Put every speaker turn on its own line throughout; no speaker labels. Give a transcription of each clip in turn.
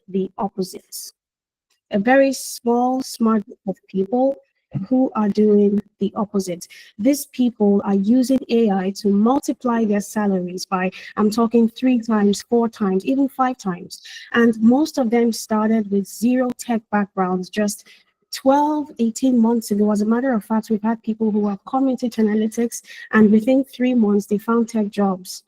the opposites. A very small, smart group of people who are doing the opposite. These people are using AI to multiply their salaries by, I'm talking 3 times, 4 times, even 5 times. And most of them started with zero tech backgrounds, just 12, 18 months ago. As a matter of fact, we've had people who have come into analytics and within 3 months, they found tech jobs.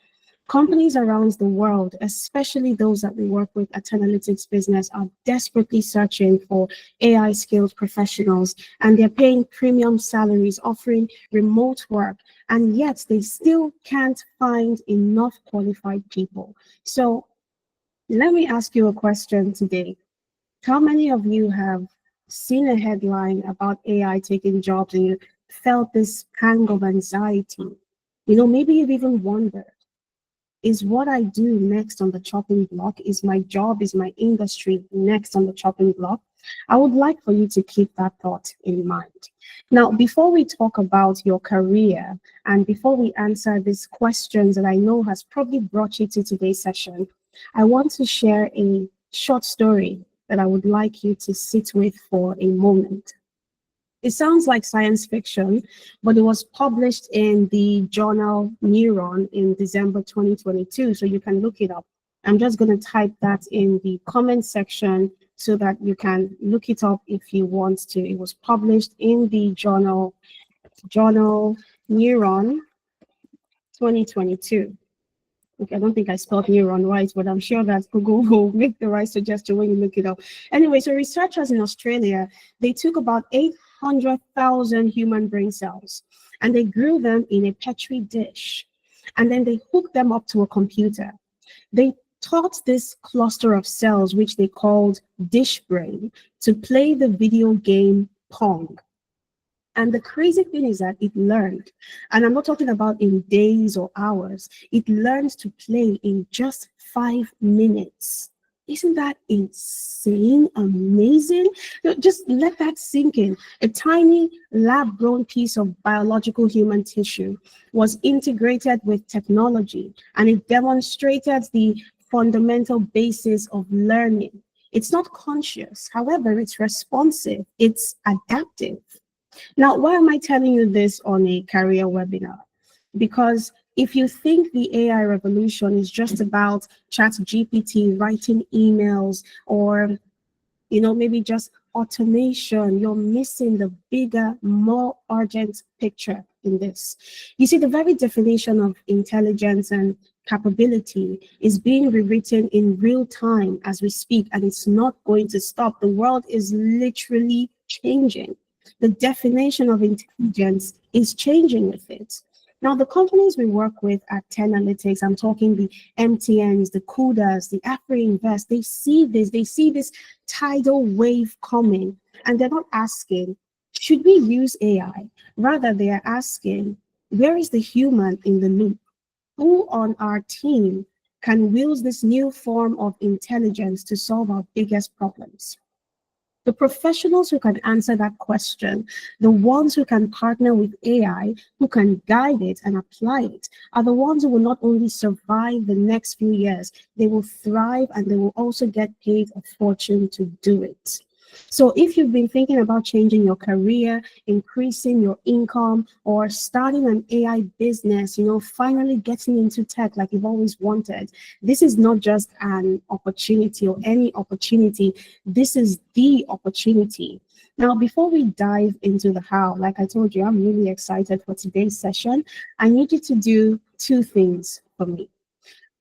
Companies around the world, especially those that we work with at Analytics Business, are desperately searching for AI skilled professionals, and they're paying premium salaries, offering remote work, and yet they still can't find enough qualified people. So let me ask you a question today. How many of you have seen a headline about AI taking jobs and you felt this pang of anxiety? Maybe you've even wondered, is what I do next on the chopping block? Is my job, is my industry next on the chopping block? I would like for you to keep that thought in mind. Now, before we talk about your career and before we answer these questions that I know has probably brought you to today's session, I want to share a short story that I would like you to sit with for a moment. It sounds like science fiction, but it was published in the journal Neuron in December 2022, so you can look it up. I'm just going to type that in the comment section so that you can look it up if you want to. It was published in the journal Neuron 2022. Okay, I don't think I spelled neuron right, but I'm sure that Google will make the right suggestion when you look it up. Anyway, so researchers in Australia, they took about 800,000 human brain cells and they grew them in a petri dish. And then they hooked them up to a computer. They taught this cluster of cells, which they called dish brain, to play the video game Pong. And the crazy thing is that it learned, and I'm not talking about in days or hours, it learned to play in just 5 minutes. Isn't that insane, amazing? Just let that sink in. A tiny lab-grown piece of biological human tissue was integrated with technology, and it demonstrated the fundamental basis of learning. It's not conscious, however, it's responsive, it's adaptive. Now, why am I telling you this on a career webinar? Because if you think the AI revolution is just about ChatGPT writing emails or, maybe just automation, you're missing the bigger, more urgent picture in this. You see, the very definition of intelligence and capability is being rewritten in real time as we speak, and it's not going to stop. The world is literally changing. The definition of intelligence is changing with it. Now, the companies we work with at 10 Analytics, I'm talking the MTNs, the Kudas, the AfriInvest, they see this tidal wave coming, and they're not asking, should we use AI? Rather, they are asking, where is the human in the loop? Who on our team can wield this new form of intelligence to solve our biggest problems? The professionals who can answer that question, the ones who can partner with AI, who can guide it and apply it, are the ones who will not only survive the next few years, they will thrive and they will also get paid a fortune to do it. So if you've been thinking about changing your career, increasing your income, or starting an AI business, finally getting into tech like you've always wanted, this is not just an opportunity or any opportunity. This is the opportunity. Now, before we dive into the how, like I told you, I'm really excited for today's session. I need you to do 2 things for me.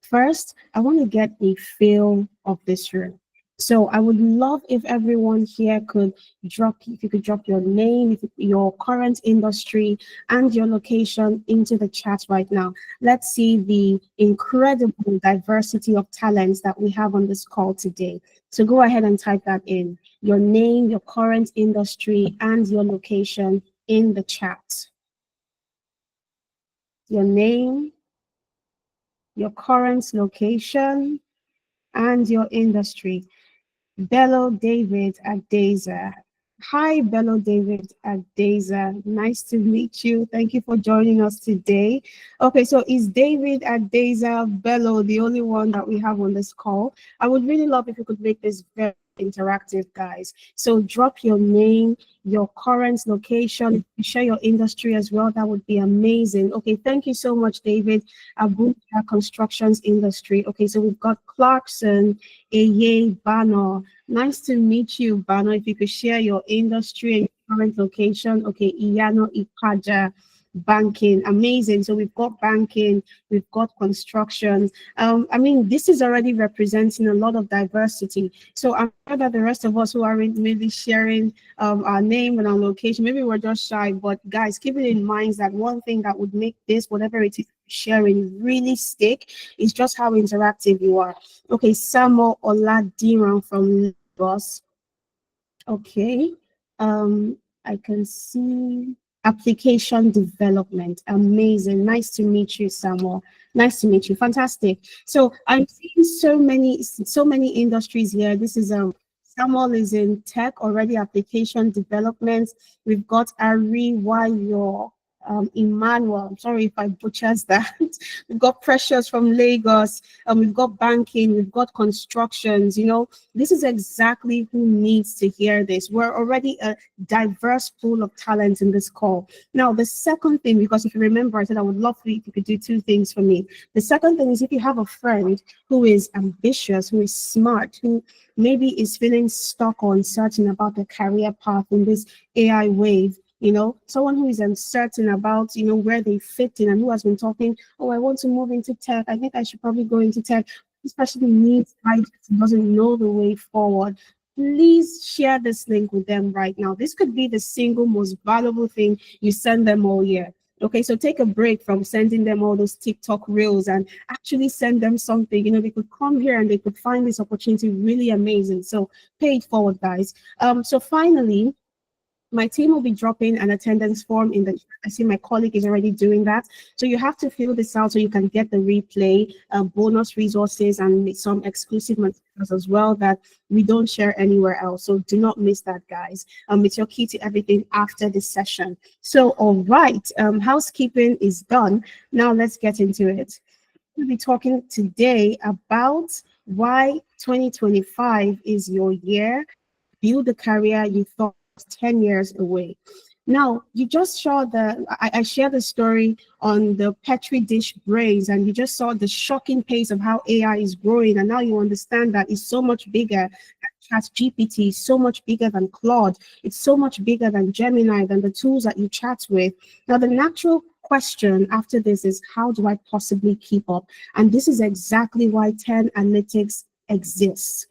First, I want to get a feel of this room. So I would love if everyone here could drop your name, your current industry, and your location into the chat right now. Let's see the incredible diversity of talents that we have on this call today. So go ahead and type that in, your name, your current industry, and your location in the chat. Your name, your current location, and your industry. Bello David Adeza. Hi, Bello David Adeza. Nice to meet you. Thank you for joining us today. Okay, so is David Adeza Bello the only one that we have on this call? I would really love if you could make this very interactive, guys. So drop your name, your current location, share your industry as well. That would be amazing. Okay, thank you so much, David. Abuja Constructions Industry. Okay, so we've got Clarkson, Eye, Banner. Nice to meet you, Banner. If you could share your industry and your current location. Okay, Iyano Ipaja, banking. Amazing. So we've got banking, we've got construction. I mean, this is already representing a lot of diversity. So I'm sure that the rest of us who aren't maybe sharing our name and our location, maybe we're just shy, but guys, keep it in mind that one thing that would make this, whatever it is sharing, really stick is just how interactive you are. Okay, Samuel Oladiran from Lagos. Okay, I can see application development. Amazing. Nice to meet you, Samuel. Nice to meet you. Fantastic. So I'm seeing so many industries here. This is Samuel is in tech already, application development. We've got Ari Wayo, Emmanuel. I'm sorry if I butchers that. We've got Precious from Lagos. We've got banking. We've got constructions. You know, this is exactly who needs to hear this. We're already a diverse pool of talent in this call. Now, the second thing, because if you remember, I said I would love for you if you could do two things for me. The second thing is if you have a friend who is ambitious, who is smart, who maybe is feeling stuck or uncertain about the career path in this AI wave, you know, someone who is uncertain about, you know, where they fit in and who has been talking, oh, I want to move into tech. I think I should probably go into tech. This person needs guidance and doesn't know the way forward. Please share this link with them right now. This could be the single most valuable thing you send them all year. Okay, so take a break from sending them all those TikTok reels and actually send them something. You know, they could come here and they could find this opportunity really amazing. So pay it forward, guys. So finally, my team will be dropping an attendance form in the chat. I see my colleague is already doing that. So you have to fill this out so you can get the replay, bonus resources, and some exclusive materials as well that we don't share anywhere else. So do not miss that, guys. It's your key to everything after this session. So, all right, housekeeping is done. Now let's get into it. We'll be talking today about why 2025 is your year. Build the career you thought 10 years away. Now, you just saw I shared the story on the Petri dish brains, and you just saw the shocking pace of how AI is growing. And now you understand that it's so much bigger than ChatGPT, so much bigger than Claude. It's so much bigger than Gemini, than the tools that you chat with. Now, the natural question after this is, how do I possibly keep up? And this is exactly why 10 Analytics exists.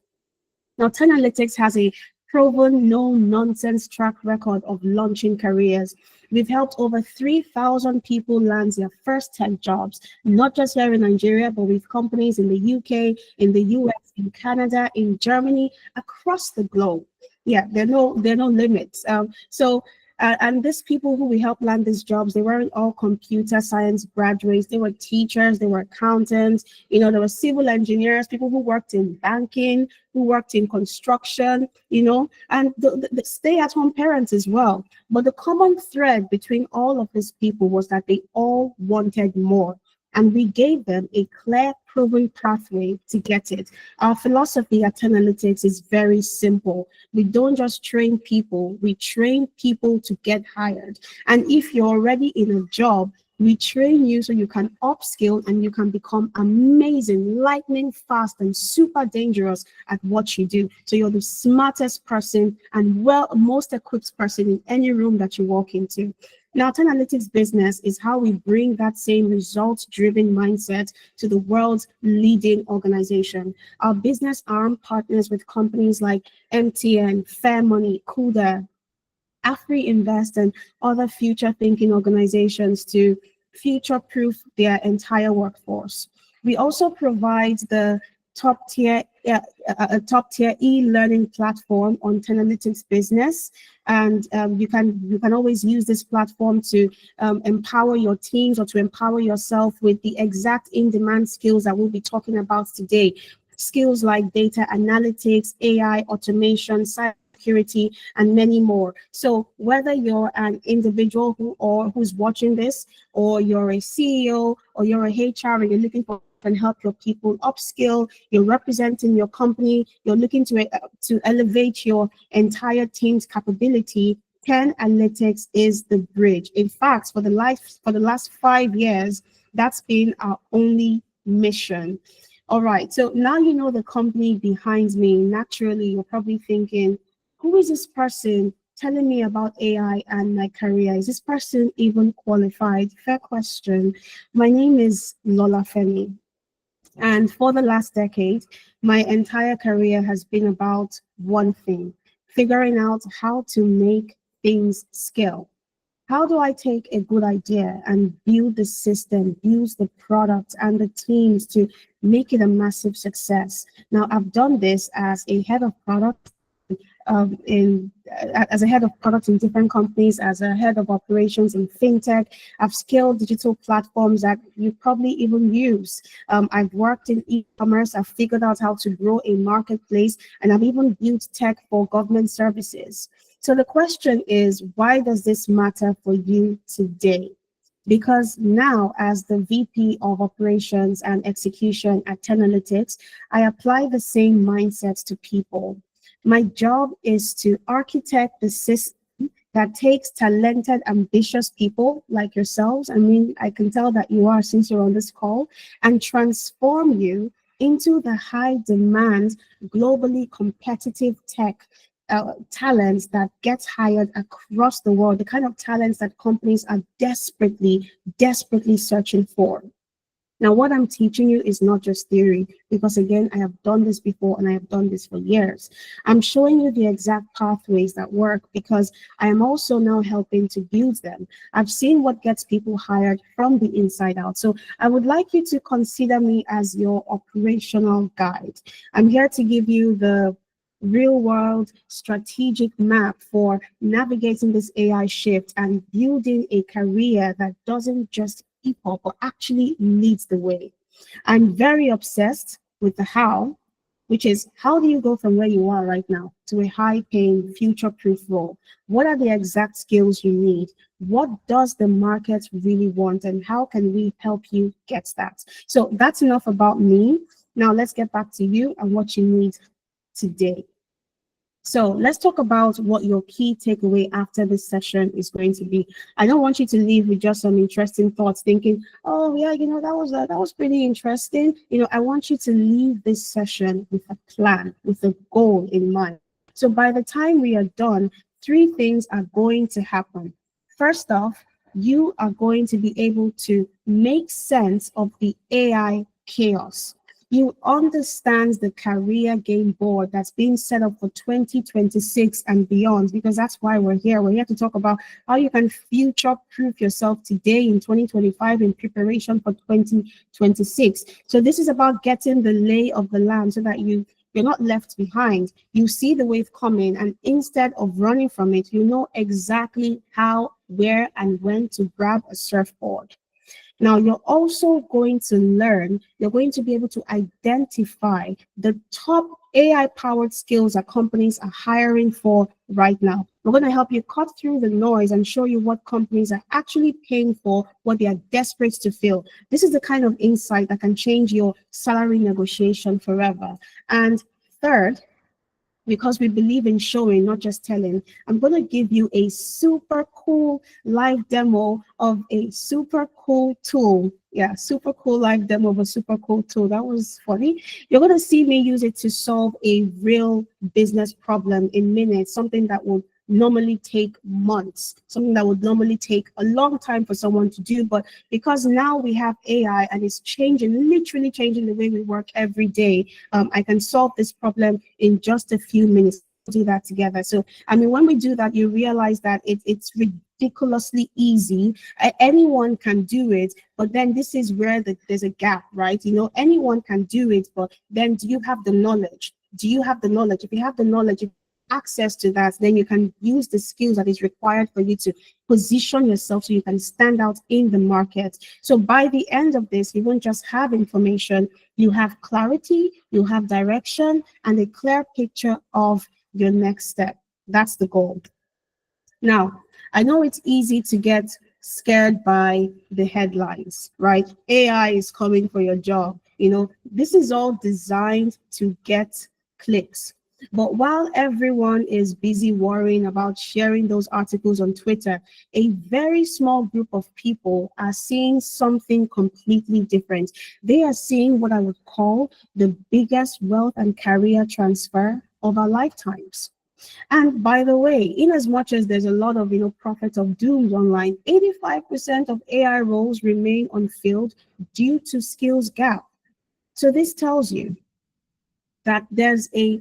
Now, 10 Analytics has a proven no-nonsense track record of launching careers. We've helped over 3,000 people land their first tech jobs, not just here in Nigeria, but with companies in the UK, in the US, in Canada, in Germany, across the globe. Yeah, there are no limits. And these people who we help land these jobs, they weren't all computer science graduates. They were teachers, they were accountants, you know, there were civil engineers, people who worked in banking, who worked in construction, you know, and the stay-at-home parents as well. But the common thread between all of these people was that they all wanted more. And we gave them a clear, proven pathway to get it. Our philosophy at 10 Analytics is very simple. We don't just train people, we train people to get hired. And if you're already in a job, we train you so you can upskill and you can become amazing, lightning fast, and super dangerous at what you do. So you're the smartest person and most equipped person in any room that you walk into. Now, 10 Analytics business is how we bring that same results-driven mindset to the world's leading organization. Our business arm partners with companies like MTN, Fairmoney, Kuda, AfriInvest, and other future-thinking organizations to future-proof their entire workforce. We also provide the top tier e-learning platform on 10 Analytics business, and you can always use this platform to empower your teams or to empower yourself with the exact in-demand skills that we'll be talking about today. Skills like data analytics, AI, automation, cybersecurity, cybersecurity, and many more. So whether you're an individual who's watching this, or you're a CEO, or you're a HR and you're looking for and help your people upskill, you're representing your company, you're looking to elevate your entire team's capability, Ken Analytics is the bridge. In fact, for the last 5 years, that's been our only mission. All right, so now you know the company behind me. Naturally, you're probably thinking, who is this person telling me about AI and my career? Is this person even qualified? Fair question. My name is Lola Femi. And for the last decade, my entire career has been about one thing: figuring out how to make things scale. How do I take a good idea and build the system, build the product and the teams to make it a massive success? Now, I've done this as a head of product as a head of product in different companies, as a head of operations in fintech. I've scaled digital platforms that you probably even use. I've worked in e-commerce. I've figured out how to grow a marketplace, and I've even built tech for government services. So the question is, why does this matter for you today? Because now, as the VP of Operations and Execution at Tenalytics, I apply the same mindset to people. My job is to architect the system that takes talented, ambitious people like yourselves. I mean, I can tell that you are since you're on this call, and transform you into the high demand, globally competitive tech talents that gets hired across the world, the kind of talents that companies are desperately searching for. Now, what I'm teaching you is not just theory, because again, I have done this before and I have done this for years. I'm showing you the exact pathways that work because I am also now helping to build them. I've seen what gets people hired from the inside out. So I would like you to consider me as your operational guide. I'm here to give you the real world strategic map for navigating this AI shift and building a career that doesn't just keep up but actually leads the way. I'm very obsessed with the how, which is, how do you go from where you are right now to a high-paying, future-proof role? What are the exact skills you need? What does the market really want, and how can we help you get that? So that's enough about me. Now let's get back to you and what you need today. So let's talk about what your key takeaway after this session is going to be. I don't want you to leave with just some interesting thoughts thinking, oh yeah, that was pretty interesting. I want you to leave this session with a plan, with a goal in mind. So by the time we are done, 3 things are going to happen. First off, you are going to be able to make sense of the AI chaos. You understand the career game board that's being set up for 2026 and beyond, because that's why we're here. We're here to talk about how you can future-proof yourself today in 2025 in preparation for 2026. So this is about getting the lay of the land so that you're not left behind. You see the wave coming, and instead of running from it, you know exactly how, where, and when to grab a surfboard. Now, you're also going to learn, you're going to be able to identify the top AI-powered skills that companies are hiring for right now. We're going to help you cut through the noise and show you what companies are actually paying for, what they are desperate to fill. This is the kind of insight that can change your salary negotiation forever. And third, because we believe in showing, not just telling, I'm going to give you a super cool live demo of a super cool tool. Yeah, super cool live demo of a super cool tool. That was funny. You're going to see me use it to solve a real business problem in minutes, something that would normally take months, something that would normally take a long time for someone to do. But because now we have AI and it's changing, literally changing the way we work every day, I can solve this problem in just a few minutes. Do that together. So, I mean, when we do that, you realize that it's ridiculously easy. Anyone can do it, but then this is where there's a gap, right? Anyone can do it, but then do you have the knowledge? Do you have the knowledge? If you have the knowledge, access to that, then you can use the skills that is required for you to position yourself so you can stand out in the market. So by the end of this, you won't just have information, you have clarity, you have direction, and a clear picture of your next step. That's the goal. Now, I know it's easy to get scared by the headlines, right? AI is coming for your job. This is all designed to get clicks. But while everyone is busy worrying about sharing those articles on Twitter, a very small group of people are seeing something completely different. They are seeing what I would call the biggest wealth and career transfer of our lifetimes. And by the way, in as much as there's a lot of prophets of doom online, 85% of AI roles remain unfilled due to skills gap. So this tells you that there's a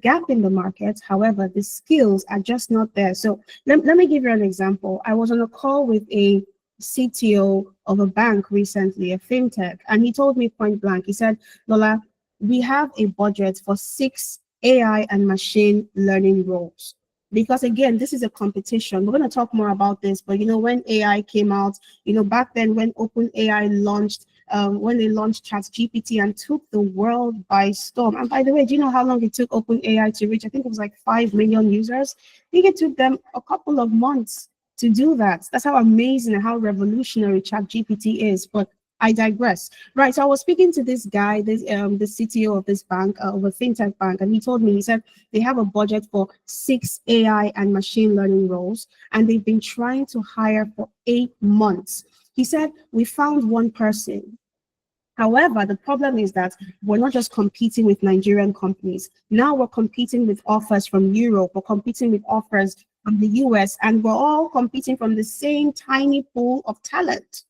gap in the market. However, the skills are just not there. So let me give you an example. I was on a call with a CTO of a bank recently, a fintech, and he told me point blank, he said, Lola, we have a budget for 6 AI and machine learning roles. Because again, this is a competition. We're going to talk more about this, but when AI came out, back then when OpenAI launched, when they launched ChatGPT and took the world by storm. And by the way, do you know how long it took OpenAI to reach? I think it was like 5 million users. I think it took them a couple of months to do that. That's how amazing and how revolutionary ChatGPT is. But I digress. Right. So I was speaking to this guy, the CTO of this bank, of a fintech bank, and he told me, he said they have a budget for 6 AI and machine learning roles, and they've been trying to hire for 8 months. He said, we found one person. However, the problem is that we're not just competing with Nigerian companies. Now we're competing with offers from Europe, we're competing with offers from the US, and we're all competing from the same tiny pool of talent.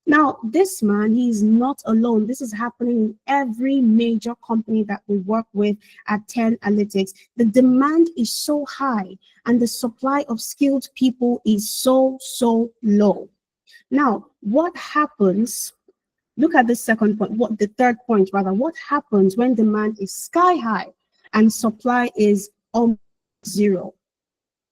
Now, this man, he's not alone. This is happening in every major company that we work with at 10 Analytics. The demand is so high and the supply of skilled people is so low. Now, what happens? Look at the second point, the third point rather. What happens when demand is sky high and supply is almost zero?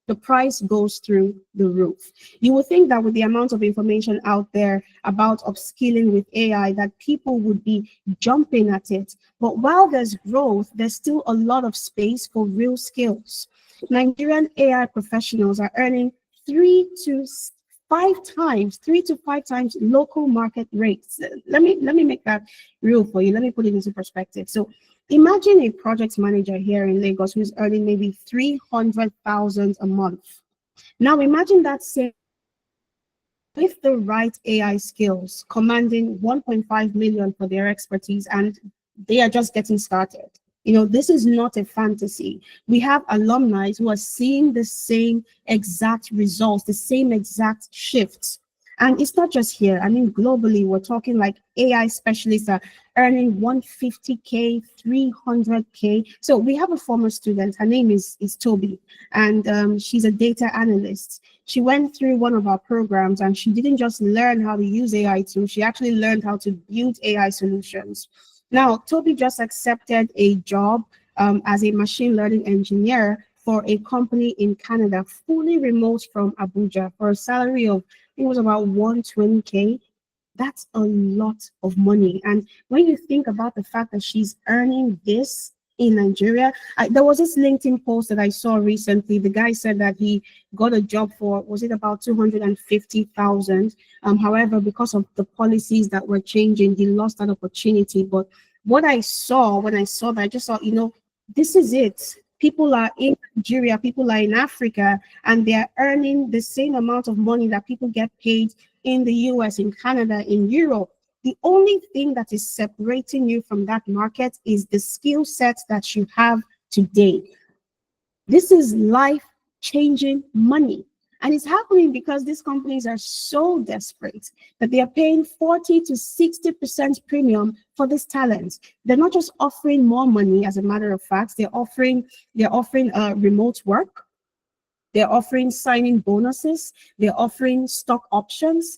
The price goes through the roof. You would think that with the amount of information out there about upskilling with AI, that people would be jumping at it. But while there's growth, there's still a lot of space for real skills. Nigerian AI professionals are earning 3 to 5 times local market rates. Let me make that real for you. Let me put it into perspective. So imagine a project manager here in Lagos who's earning maybe 300,000 a month. Now imagine that same with the right AI skills, commanding 1.5 million for their expertise, and they are just getting started. This is not a fantasy. We have alumni who are seeing the same exact results, the same exact shifts. And it's not just here. I mean, globally, we're talking like AI specialists are earning 150K, 300K. So we have a former student. Her name is Toby, and she's a data analyst. She went through one of our programs, and she didn't just learn how to use AI tools. She actually learned how to build AI solutions. Now, Toby just accepted a job as a machine learning engineer for a company in Canada, fully remote from Abuja, for a salary of, I think it was about 120K. That's a lot of money. And when you think about the fact that she's earning this in Nigeria, there was this LinkedIn post that I saw recently. The guy said that he got a job for, was it about 250,000? However, because of the policies that were changing, he lost that opportunity. But what I saw, when I saw that, I just thought, this is it. People are in Nigeria, people are in Africa, and they're earning the same amount of money that people get paid in the US, in Canada, in Europe. The only thing that is separating you from that market is the skill set that you have today. This is life-changing money. And it's happening because these companies are so desperate that they are paying 40 to 60% premium for this talent. They're not just offering more money, as a matter of fact, they're offering remote work. They're offering signing bonuses. They're offering stock options,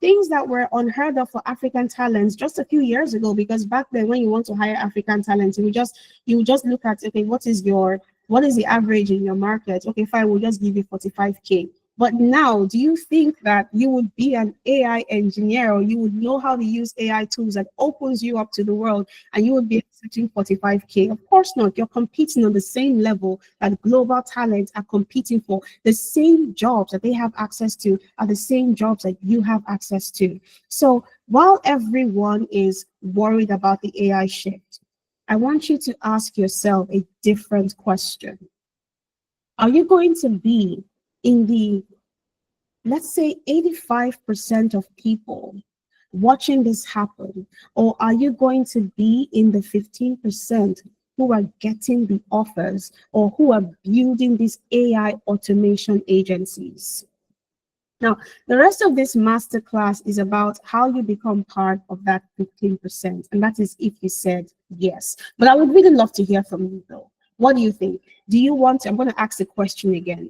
things that were unheard of for African talents just a few years ago, because back then when you want to hire African talents, you just look at, okay, what is the average in your market? Okay, fine, we'll just give you 45K. But now, do you think that you would be an AI engineer, or you would know how to use AI tools that opens you up to the world, and you would be accepting 45K? Of course not. You're competing on the same level that global talents are competing for. The same jobs that they have access to are the same jobs that you have access to. So while everyone is worried about the AI shift, I want you to ask yourself a different question. Are you going to be in the, let's say, 85% of people watching this happen? Or are you going to be in the 15% who are getting the offers, or who are building these AI automation agencies? Now, the rest of this masterclass is about how you become part of that 15%. And that is if you said yes. But I would really love to hear from you, though. What do you think? Do you want to, I'm going to ask the question again,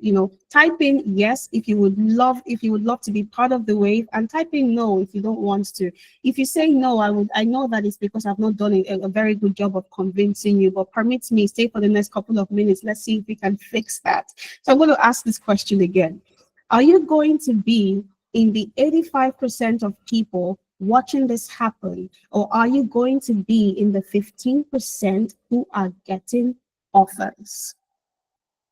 type in yes if you would love to be part of the wave, and type in no if you don't want to. If you say no, I know that it's because I've not done a very good job of convincing you, but permit me, stay for the next couple of minutes. Let's see if we can fix that. So I'm going to ask this question again. Are you going to be in the 85% of people watching this happen, or are you going to be in the 15% who are getting offers?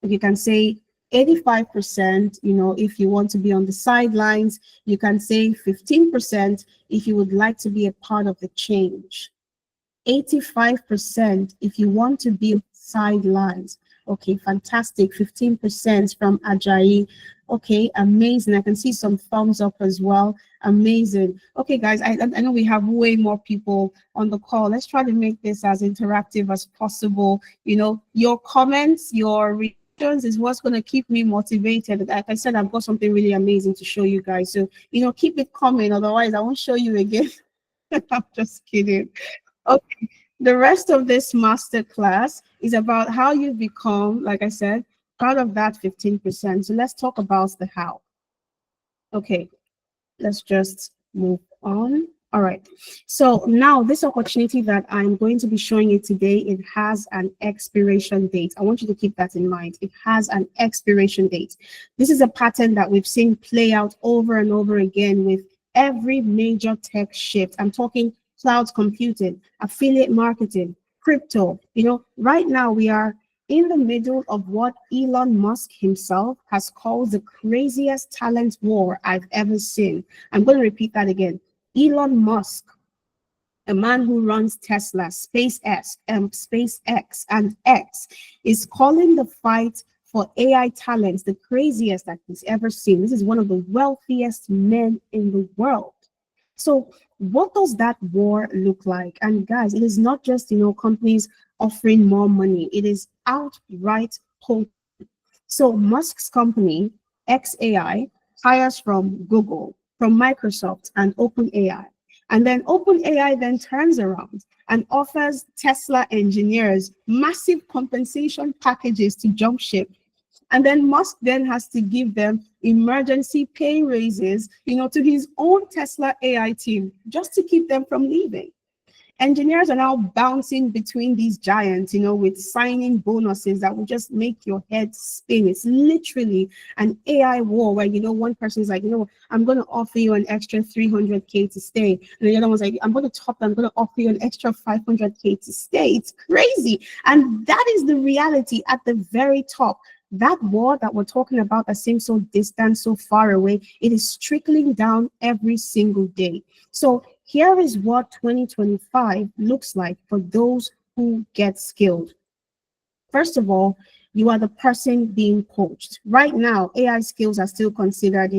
You can say 85%, if you want to be on the sidelines. You can say 15% if you would like to be a part of the change. 85% if you want to be on the sidelines. Okay, fantastic. 15% from Ajayi. Okay, amazing. I can see some thumbs up as well. Amazing. Okay, guys, I know we have way more people on the call. Let's try to make this as interactive as possible. Your comments, your reactions is what's going to keep me motivated. Like I said, I've got something really amazing to show you guys. So, keep it coming. Otherwise, I won't show you again. I'm just kidding. Okay. The rest of this masterclass is about how you become, like I said, part of that 15%. So let's talk about the how. Okay, let's just move on. All right. So now this opportunity that I'm going to be showing you today, it has an expiration date. I want you to keep that in mind. It has an expiration date. This is a pattern that we've seen play out over and over again with every major tech shift. I'm talking cloud computing, affiliate marketing, crypto. Right now we are in the middle of what Elon Musk himself has called the craziest talent war I've ever seen. I'm going to repeat that again. Elon Musk, a man who runs Tesla, SpaceX, and X, is calling the fight for AI talents the craziest that he's ever seen. This is one of the wealthiest men in the world. So what does that war look like? And guys, it is not just, companies offering more money. It is outright poaching. So Musk's company, xAI, hires from Google, from Microsoft, and OpenAI. And then OpenAI then turns around and offers Tesla engineers massive compensation packages to jump ship. And then Musk then has to give them emergency pay raises, to his own Tesla AI team, just to keep them from leaving. Engineers are now bouncing between these giants, with signing bonuses that will just make your head spin. It's literally an AI war where, one person is like, I'm going to offer you an extra 300K to stay. And the other one's like, I'm going to offer you an extra 500K to stay. It's crazy. And that is the reality at the very top. That war that we're talking about that seems so distant, so far away, it is trickling down every single day. So here is what 2025 looks like for those who get skilled. First of all, you are the person being coached. Right now, AI skills are still considered,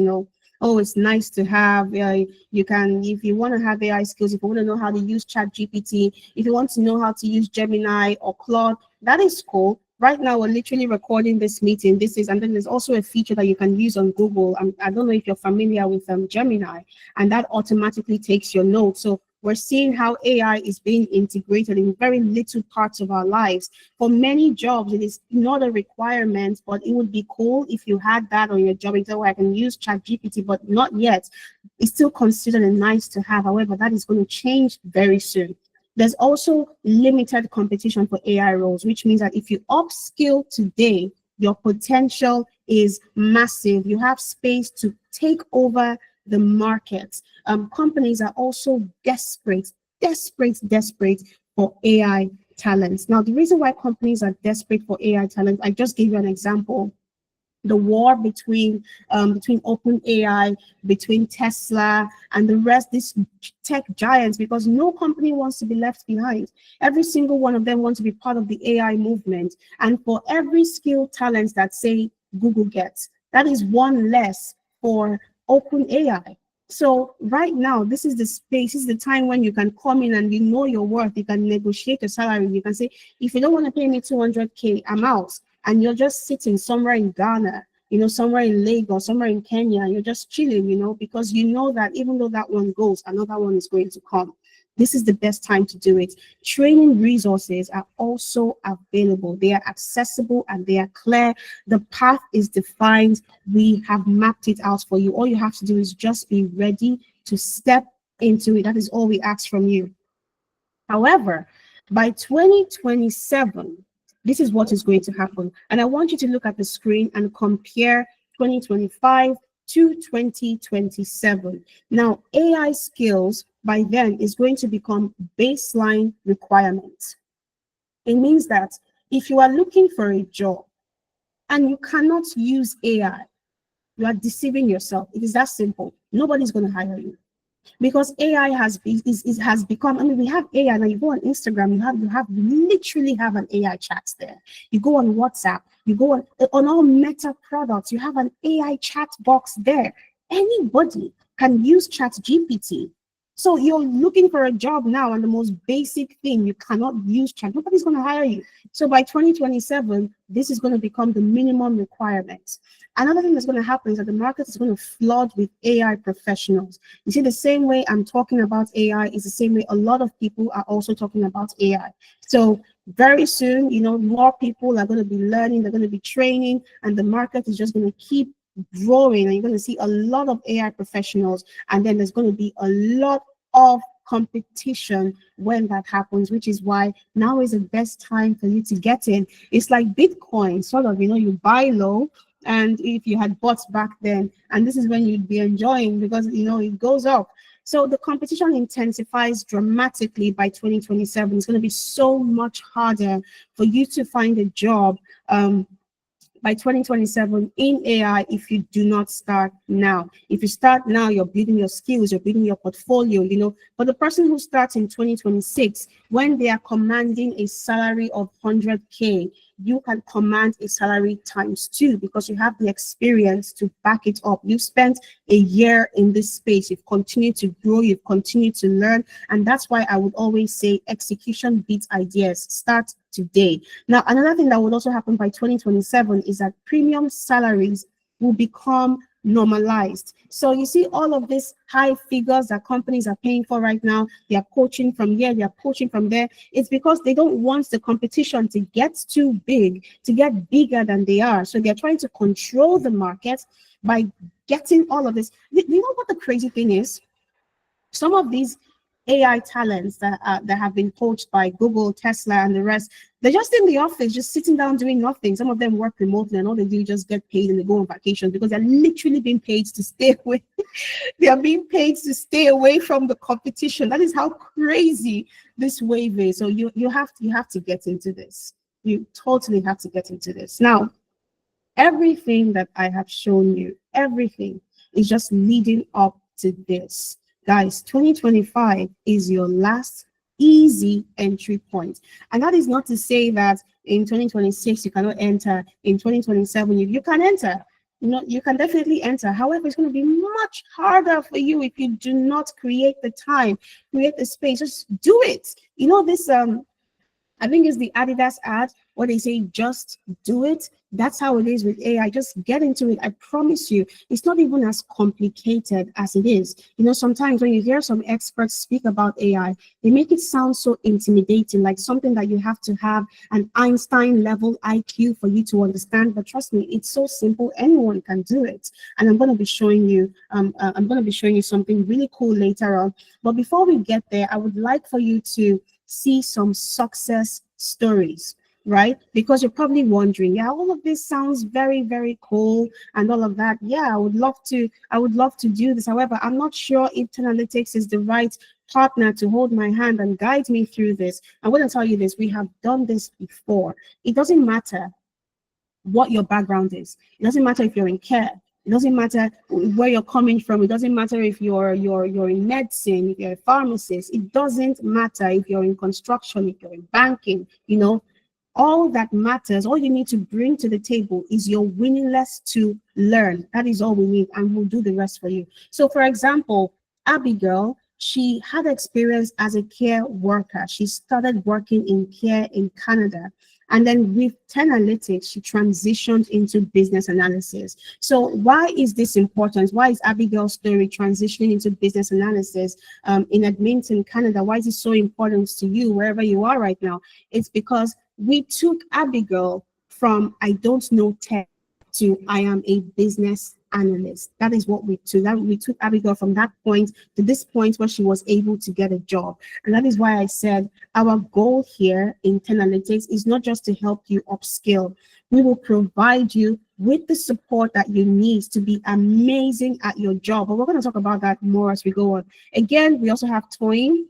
oh, it's nice to have. You can, if you want to have AI skills, if you want to know how to use ChatGPT, if you want to know how to use Gemini or Claude, that is cool. Right now, we're literally recording this meeting. And then there's also a feature that you can use on Google. I don't know if you're familiar with Gemini, and that automatically takes your notes. So we're seeing how AI is being integrated in very little parts of our lives. For many jobs, it is not a requirement, but it would be cool if you had that on your job. So I can use ChatGPT, but not yet. It's still considered a nice to have. However, that is going to change very soon. There's also limited competition for AI roles, which means that if you upskill today, your potential is massive. You have space to take over the market. Companies are also desperate for AI talents. Now, the reason why companies are desperate for AI talent, I just gave you an example. The war between OpenAI, between Tesla, and the rest, these tech giants, because no company wants to be left behind. Every single one of them wants to be part of the AI movement. And for every skilled talent that, say, Google gets, that is one less for OpenAI. So right now, this is the space, this is the time when you can come in and you know your worth. You can negotiate a salary. You can say, if you don't want to pay me 200K, I'm out. And you're just sitting somewhere in Ghana, somewhere in Lagos, somewhere in Kenya, you're just chilling, because you know that even though that one goes, another one is going to come. This is the best time to do it. Training resources are also available. They are accessible and they are clear. The path is defined. We have mapped it out for you. All you have to do is just be ready to step into it. That is all we ask from you. However, by 2027, this is what is going to happen. And I want you to look at the screen and compare 2025 to 2027. Now, AI skills by then is going to become baseline requirements. It means that if you are looking for a job and you cannot use AI, you are deceiving yourself. It is that simple. Nobody's going to hire you. Because AI has become, I mean, we have AI now. You go on Instagram, you literally have an AI chat there. You go on WhatsApp, you go on all Meta products, you have an AI chat box there. Anybody can use ChatGPT. So you're looking for a job now, and the most basic thing, you cannot use chat. Nobody's going to hire you. So by 2027, this is going to become the minimum requirement. Another thing that's going to happen is that the market is going to flood with AI professionals. You see, the same way I'm talking about AI is the same way a lot of people are also talking about AI. So very soon, more people are going to be learning, they're going to be training, and the market is just going to keep growing, and you're going to see a lot of AI professionals, and then there's going to be a lot of competition when that happens, which is why now is the best time for you to get in. It's like Bitcoin, sort of, you buy low, and if you had bought back then, and this is when you'd be enjoying, because it goes up. So the competition intensifies dramatically by 2027. It's going to be so much harder for you to find a job by 2027 in AI if you do not start now. If you start now, you're building your skills, you're building your portfolio, But the person who starts in 2026, when they are commanding a salary of 100K, you can command a salary ×2 because you have the experience to back it up. You've spent a year in this space. You've continued to grow. You've continued to learn. And that's why I would always say execution beats ideas. Start today. Now, another thing that would also happen by 2027 is that premium salaries will become normalized. So you see all of these high figures that companies are paying for right now, they are poaching from here, they are poaching from there. It's because they don't want the competition to get too big, to get bigger than they are. So they're trying to control the market by getting all of this. You know what the crazy thing is? Some of these AI talents that have been poached by Google, Tesla, and the rest, they're just in the office, just sitting down doing nothing. Some of them work remotely, and all they do is just get paid and they go on vacation because they're literally being paid to stay away. They are being paid to stay away from the competition. That is how crazy this wave is. So you have to get into this. You totally have to get into this. Now, everything that I have shown you, everything is just leading up to this. Guys, 2025 is your last easy entry point. And that is not to say that in 2026 you cannot enter, in 2027 you can enter. You can definitely enter. However, it's going to be much harder for you if you do not create the time, create the space. Just do it. This I think it's the Adidas ad where they say, just do it. That's how it is with AI. Just get into it. I promise you, it's not even as complicated as it is. Sometimes when you hear some experts speak about AI, they make it sound so intimidating, like something that you have to have an Einstein level IQ for you to understand. But trust me, it's so simple. Anyone can do it. And I'm going to be showing you, something really cool later on. But before we get there, I would like for you to see some success stories. right? Because you're probably wondering, yeah, all of this sounds very, very cool and all of that. Yeah, I would love to do this. However, I'm not sure if Analytics is the right partner to hold my hand and guide me through this. I'm going to tell you this, we have done this before. It doesn't matter what your background is. It doesn't matter if you're in care. It doesn't matter where you're coming from. It doesn't matter if you're in medicine, if you're a pharmacist. It doesn't matter if you're in construction, if you're in banking, all that matters, all you need to bring to the table is your willingness to learn. That is all we need, and we'll do the rest for you. So, for example, Abigail, she had experience as a care worker. She started working in care in Canada. And then with Tenalytics, she transitioned into business analysis. So why is this important? Why is Abigail's story transitioning into business analysis in Edmonton, Canada? Why is it so important to you wherever you are right now? It's because we took Abigail from I don't know tech to I am a business analyst. That is what we took. We took Abigail from that point to this point where she was able to get a job. And that is why I said our goal here in Tenalytics is not just to help you upskill. We will provide you with the support that you need to be amazing at your job. But we're going to talk about that more as we go on. Again, we also have Toyin,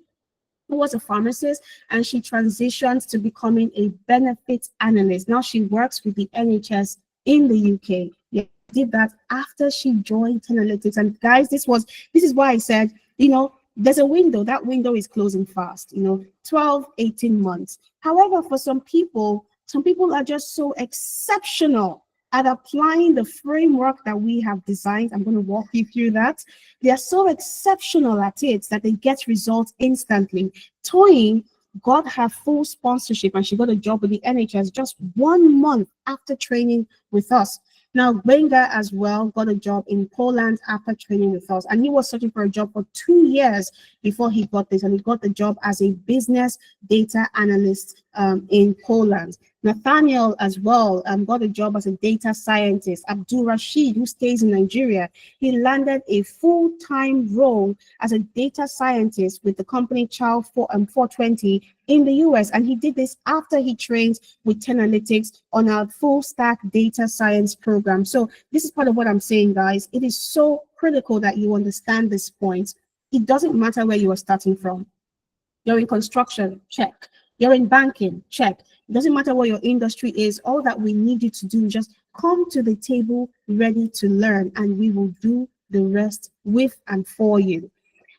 who was a pharmacist, and she transitioned to becoming a benefits analyst. Now she works with the NHS in the UK. Yeah, did that after she joined Tenalytics. And guys, this is why I said, there's a window. That window is closing fast, 12, 18 months. However, for some people are just so exceptional at applying the framework that we have designed. I'm going to walk you through that. They are so exceptional at it that they get results instantly. Toyin got her full sponsorship and she got a job with the NHS just 1 month after training with us. Now, Gbenga as well got a job in Poland after training with us, and he was searching for a job for 2 years before he got this, and he got the job as a business data analyst in Poland. Nathaniel as well got a job as a data scientist. Abdul Rashid, who stays in Nigeria, he landed a full-time role as a data scientist with the company Chow 420 in the US. And he did this after he trained with Tenalytics on our full stack data science program. So this is part of what I'm saying, guys. It is so critical that you understand this point. It doesn't matter where you are starting from. You're in construction, check. You're in banking, check. It doesn't matter what your industry is. All that we need you to do is just come to the table ready to learn, and we will do the rest with and for you.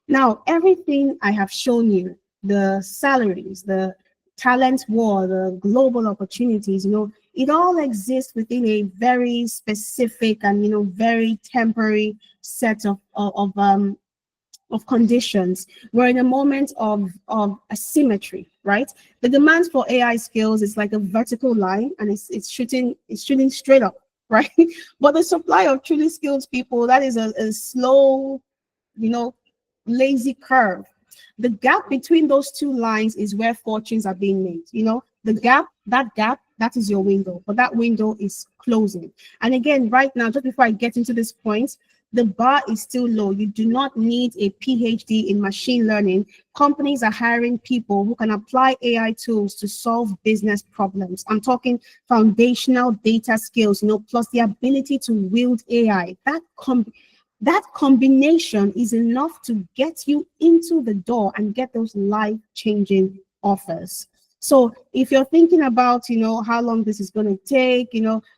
Now, everything I have shown you, the salaries, the talent war, the global opportunities, it all exists within a very specific and, very temporary set of conditions. We're in a moment of asymmetry, right? The demands for AI skills is like a vertical line, and it's shooting straight up, right? But the supply of truly skilled people, that is a slow, lazy curve. The gap between those two lines is where fortunes are being made. The gap, that is your window, but that window is closing. And again, right now, just before I get into this point, the bar is still low. You do not need a PhD in machine learning. Companies are hiring people who can apply AI tools to solve business problems. I'm talking foundational data skills, plus the ability to wield AI. That combination is enough to get you into the door and get those life-changing offers. So if you're thinking about, how long this is going to take,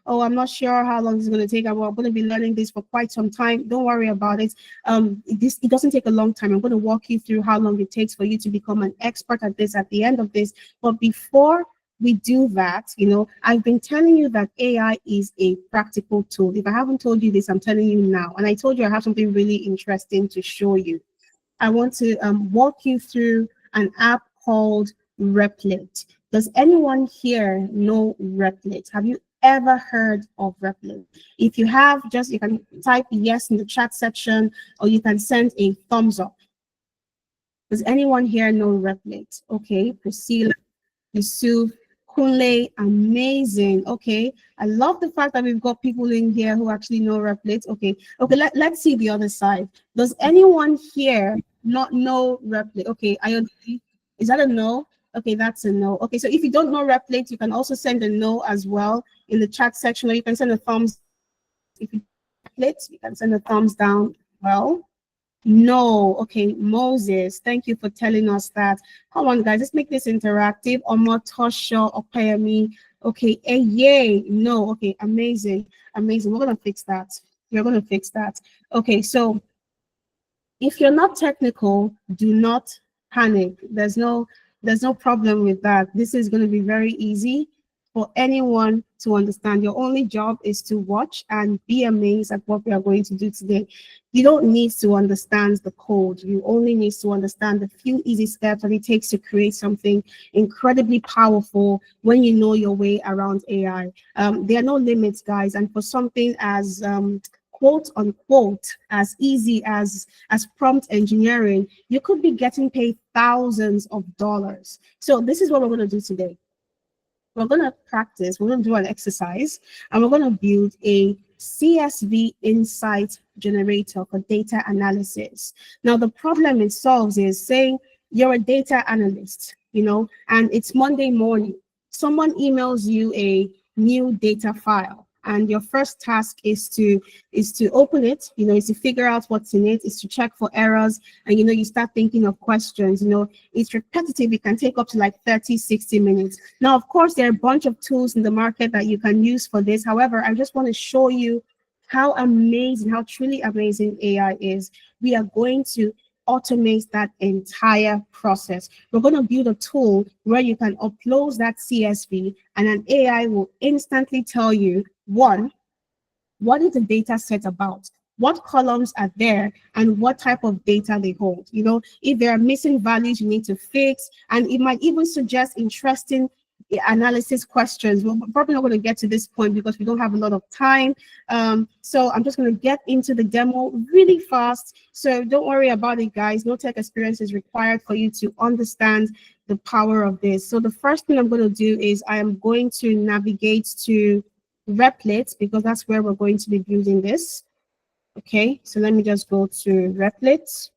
oh, I'm not sure how long this is going to take. I'm going to be learning this for quite some time. Don't worry about it. It doesn't take a long time. I'm going to walk you through how long it takes for you to become an expert at this at the end of this. But before we do that, I've been telling you that AI is a practical tool. If I haven't told you this, I'm telling you now. And I told you I have something really interesting to show you. I want to walk you through an app called Replit. Does anyone here know Replit? Have you ever heard of Replit? If you have, you can type yes in the chat section, or you can send a thumbs up. Does anyone here know Replit? Okay, Priscilla, Yusuf, Kunle, amazing. Okay, I love the fact that we've got people in here who actually know Replit. Okay, let's see the other side. Does anyone here not know Replit? Okay, is that a no? Okay, that's a no. Okay, so if you don't know Replit, you can also send a no as well in the chat section, or you can send a thumbs. If you Replit, you can send a thumbs down. Well, no. Okay, Moses, thank you for telling us that. Come on, guys, let's make this interactive. Omotosho Opeyemi. Okay, yay. No. Okay, amazing. Amazing. We're gonna fix that. We're gonna fix that. Okay, so if you're not technical, do not panic. There's no problem with that. This is going to be very easy for anyone to understand. Your only job is to watch and be amazed at what we are going to do today. You don't need to understand the code. You only need to understand the few easy steps that it takes to create something incredibly powerful when you know your way around AI. There are no limits, guys. And for something as quote unquote as easy as prompt engineering, you could be getting paid thousands of dollars. So this is what we're going to do today. We're going to practice, we're going to do an exercise, and we're going to build a CSV insight generator for data analysis. Now, the problem it solves is, saying you're a data analyst, and it's Monday morning. Someone emails you a new data file, and your first task is to open it, is to figure out what's in it, is to check for errors, and you start thinking of questions. It's repetitive. It can take up to like 30-60 minutes. Now, of course, there are a bunch of tools in the market that you can use for this. However, I just want to show you how amazing, how truly amazing AI is. We are going to automate that entire process. We're going to build a tool where you can upload that CSV, and an AI will instantly tell you, one, what is the data set about? What columns are there, and what type of data they hold? If there are missing values you need to fix, and it might even suggest interesting analysis questions. We're probably not going to get to this point because we don't have a lot of time. So I'm just going to get into the demo really fast. So don't worry about it, guys. No tech experience is required for you to understand the power of this. So the first thing I'm going to do is I am going to navigate to Replit, because that's where we're going to be building this. Okay, so let me just go to Replit.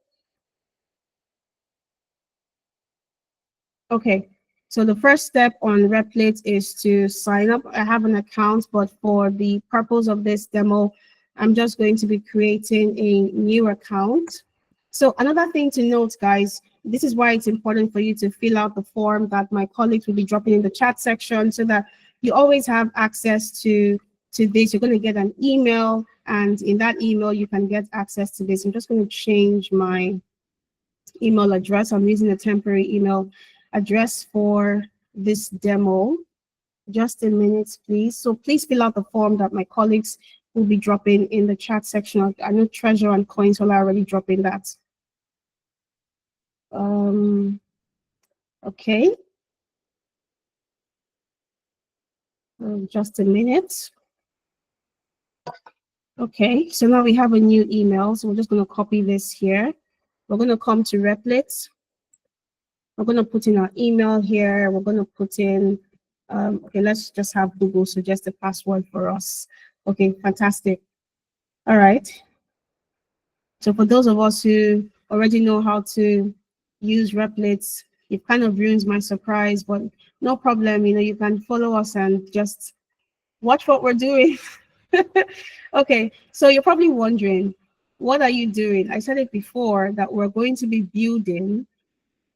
Okay, so the first step on Replit is to sign up. I have an account, but for the purpose of this demo, I'm just going to be creating a new account. So another thing to note, guys, this is why it's important for you to fill out the form that my colleagues will be dropping in the chat section, so that you always have access to this. You're going to get an email, and in that email, you can get access to this. I'm just going to change my email address. I'm using a temporary email address for this demo. Just a minute, please. So please fill out the form that my colleagues will be dropping in the chat section. I know Treasure and Coins will already drop in that. Okay. Just a minute. Okay, so now we have a new email. So we're just going to copy this here. We're going to come to Replit. We're going to put in our email here. We're going to put in, okay, let's just have Google suggest a password for us. Okay, fantastic. All right. So for those of us who already know how to use Replit, it kind of ruins my surprise, but no problem. You can follow us and just watch what we're doing. Okay, so you're probably wondering, what are you doing? I said it before that we're going to be building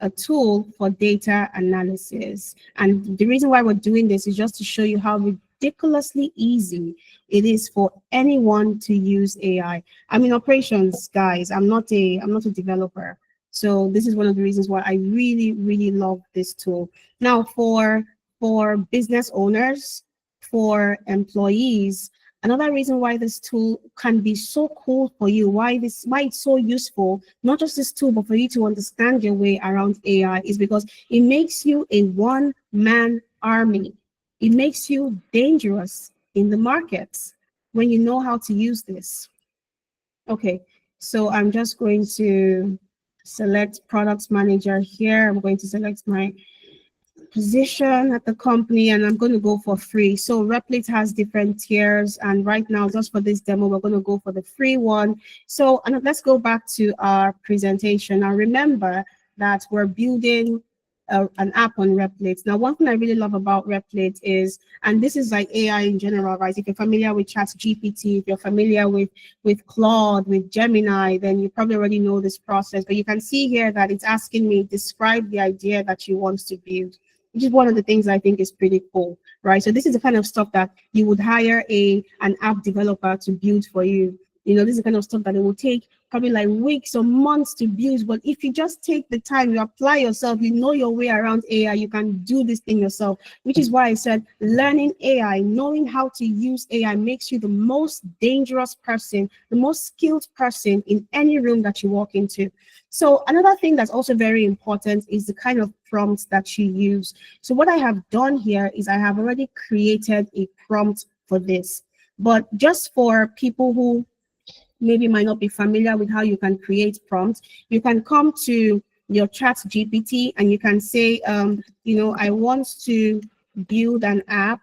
a tool for data analysis. And the reason why we're doing this is just to show you how ridiculously easy it is for anyone to use AI. I'm in operations, guys. I'm not a developer. So this is one of the reasons why I really, really love this tool. Now, for business owners, for employees, another reason why this tool can be so cool for you, why it's so useful, not just this tool, but for you to understand your way around AI, is because it makes you a one-man army. It makes you dangerous in the markets when you know how to use this. Okay, so I'm just going to select product manager here. I'm going to select my position at the company, and I'm going to go for free. So Replit has different tiers, and right now, just for this demo, we're going to go for the free one. So let's go back to our presentation. Now remember that we're building an app on Replit. Now, one thing I really love about Replit is, and this is like AI in general, right? If you're familiar with ChatGPT, if you're familiar with Claude, with Gemini, then you probably already know this process. But you can see here that it's asking me, describe the idea that you want to build, which is one of the things I think is pretty cool, right? So this is the kind of stuff that you would hire an app developer to build for you. You know, this is the kind of stuff that it will take probably like weeks or months to build. But if you just take the time, you apply yourself, you know your way around AI, you can do this thing yourself, which is why I said learning AI, knowing how to use AI makes you the most dangerous person, the most skilled person in any room that you walk into. So another thing that's also very important is the kind of prompts that you use. So what I have done here is I have already created a prompt for this. But just for people who maybe might not be familiar with how you can create prompts, you can come to your ChatGPT and you can say, you know, I want to build an app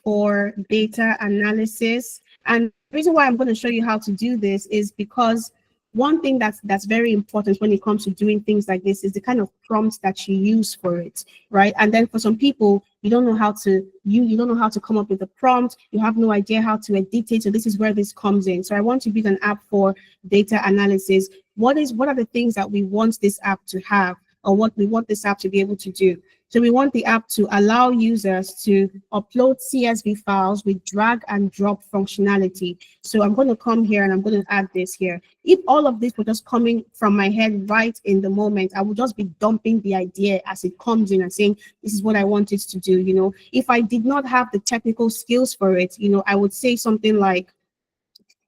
for data analysis. And the reason why I'm going to show you how to do this is because one thing that's very important when it comes to doing things like this is the kind of prompts that you use for it, right? And then for some people, you don't know how to you don't know how to come up with a prompt, you have no idea how to edit it. So this is where this comes in. So I want to build an app for data analysis. What are the things that we want this app to have, or what we want this app to be able to do? So we want the app to allow users to upload CSV files with drag and drop functionality. So I'm going to come here and I'm going to add this here. If all of this were just coming from my head right in the moment, I would just be dumping the idea as it comes in and saying, this is what I want it to do. You know, if I did not have the technical skills for it, you know, I would say something like,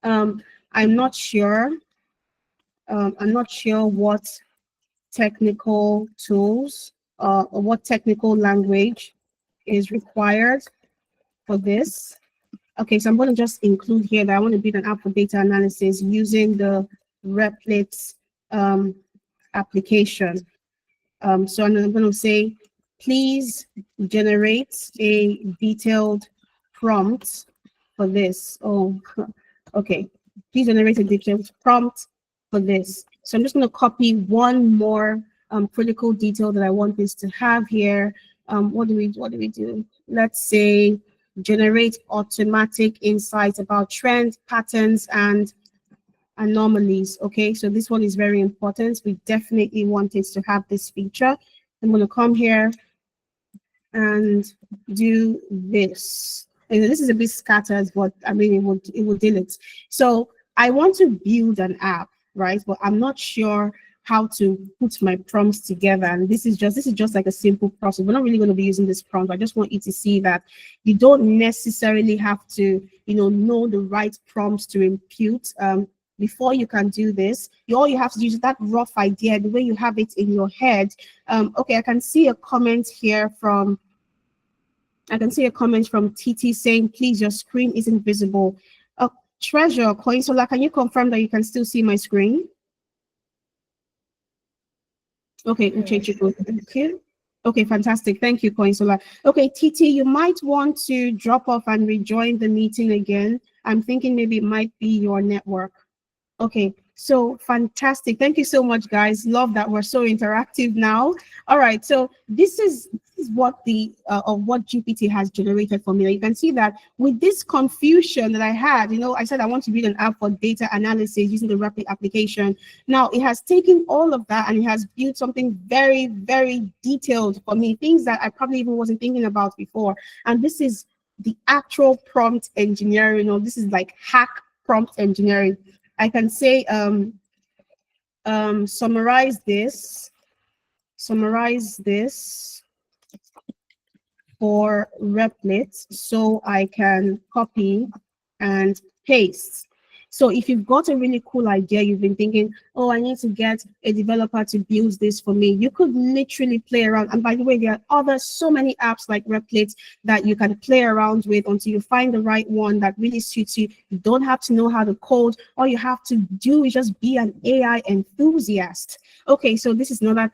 I'm not sure what technical tools or what technical language is required for this. Okay, so I'm going to just include here that I want to build an app for data analysis using the Replit application. So I'm going to say, please generate a detailed prompt for this. Oh, okay. Please generate a detailed prompt for this. So I'm just going to copy one more critical detail that I want this to have here. What do we do? Let's say generate automatic insights about trends, patterns, and anomalies. Okay, so this one is very important. We definitely want it to have this feature. I'm going to come here and do this. And this is a bit scattered, but I mean it will deal it. So I want to build an app, right? But I'm not sure how to put my prompts together. And this is just like a simple process. We're not really going to be using this prompt. I just want you to see that you don't necessarily have to, you know the right prompts to impute. Before you can do this, all you have to do is that rough idea, the way you have it in your head. Okay, I can see a comment here from TT saying, please, your screen isn't visible. Treasure, Coinsola, can you confirm that you can still see my screen? Okay, Uchechukwu, thank you. Okay, fantastic. Thank you, Coinsola. Okay, TT, you might want to drop off and rejoin the meeting again. I'm thinking maybe it might be your network. Okay, so fantastic. Thank you so much, guys. Love that we're so interactive now. All right, so this is what what GPT has generated for me. You can see that with this confusion that I had, I said I want to build an app for data analysis using the Replit application. Now it has taken all of that and it has built something very, very detailed for me, things that I probably even wasn't thinking about before. And this is the actual prompt engineering. This is like hack prompt engineering. I can say summarize this for Replit so I can copy and paste. So if you've got a really cool idea, you've been thinking, oh, I need to get a developer to build this for me, you could literally play around. And by the way, there are so many apps like Replit that you can play around with until you find the right one that really suits you. You don't have to know how to code. All you have to do is just be an AI enthusiast. Okay, so this is another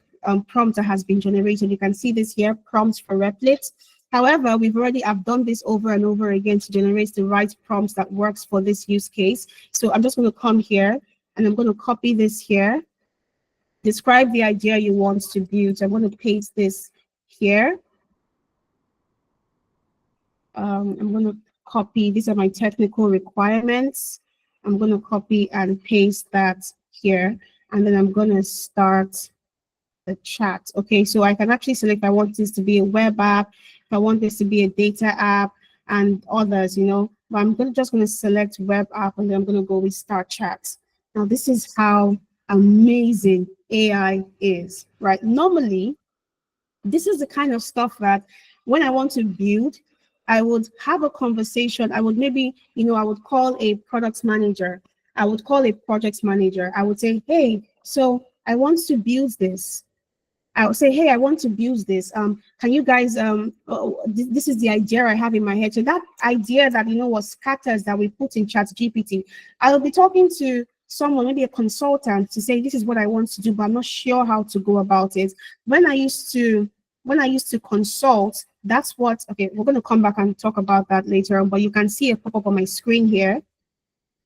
prompt that has been generated. You can see this here, prompts for Replit. However, I've done this over and over again to generate the right prompts that works for this use case. So I'm just going to come here and I'm going to copy this here. Describe the idea you want to build. So I'm going to paste this here. I'm going to copy. These are my technical requirements. I'm going to copy and paste that here. And then I'm going to start the chat. Okay, so I can actually select if I want this to be a web app, if I want this to be a data app, and others, you know. But I'm just going to select web app, and then I'm going to go with start chat. Now, this is how amazing AI is, right? Normally, this is the kind of stuff that when I want to build, I would have a conversation. I would maybe, you know, I would call a product manager. I would call a project manager. I would say, hey, so I want to build this. I would say, hey, I want to build this. Can you guys, this is the idea I have in my head. So that idea that, you know, was scatters that we put in Chat GPT, I'll be talking to someone, maybe a consultant, to say, this is what I want to do, but I'm not sure how to go about it. When I used to consult, that's what, okay, we're going to come back and talk about that later on, but you can see a pop-up on my screen here.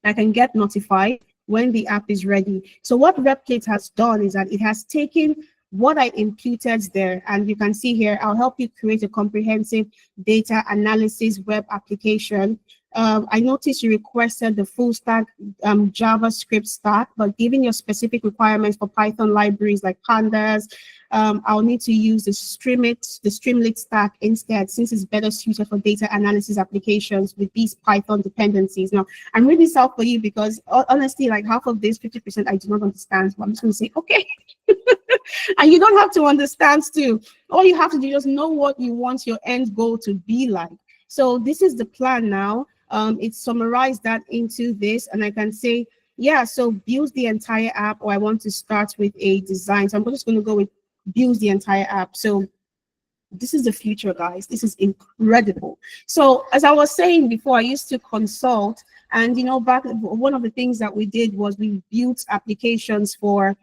I can get notified when the app is ready. So what Replicate has done is that it has taken what I imputed there, and you can see here, I'll help you create a comprehensive data analysis web application. I noticed you requested the full stack JavaScript stack, but given your specific requirements for Python libraries like Pandas, I'll need to use the Streamlit stack instead, since it's better suited for data analysis applications with these Python dependencies. Now, I'm really sad for you because honestly, like half of this, 50%, I do not understand. So I'm just going to say, okay. And you don't have to understand too. All you have to do is just know what you want your end goal to be like. So this is the plan now. It's summarized that into this, and I can say, yeah, so build the entire app, or I want to start with a design. So I'm just going to go with build the entire app. So this is the future, guys. This is incredible. So as I was saying before, I used to consult, and you know, back one of the things that we did was we built applications for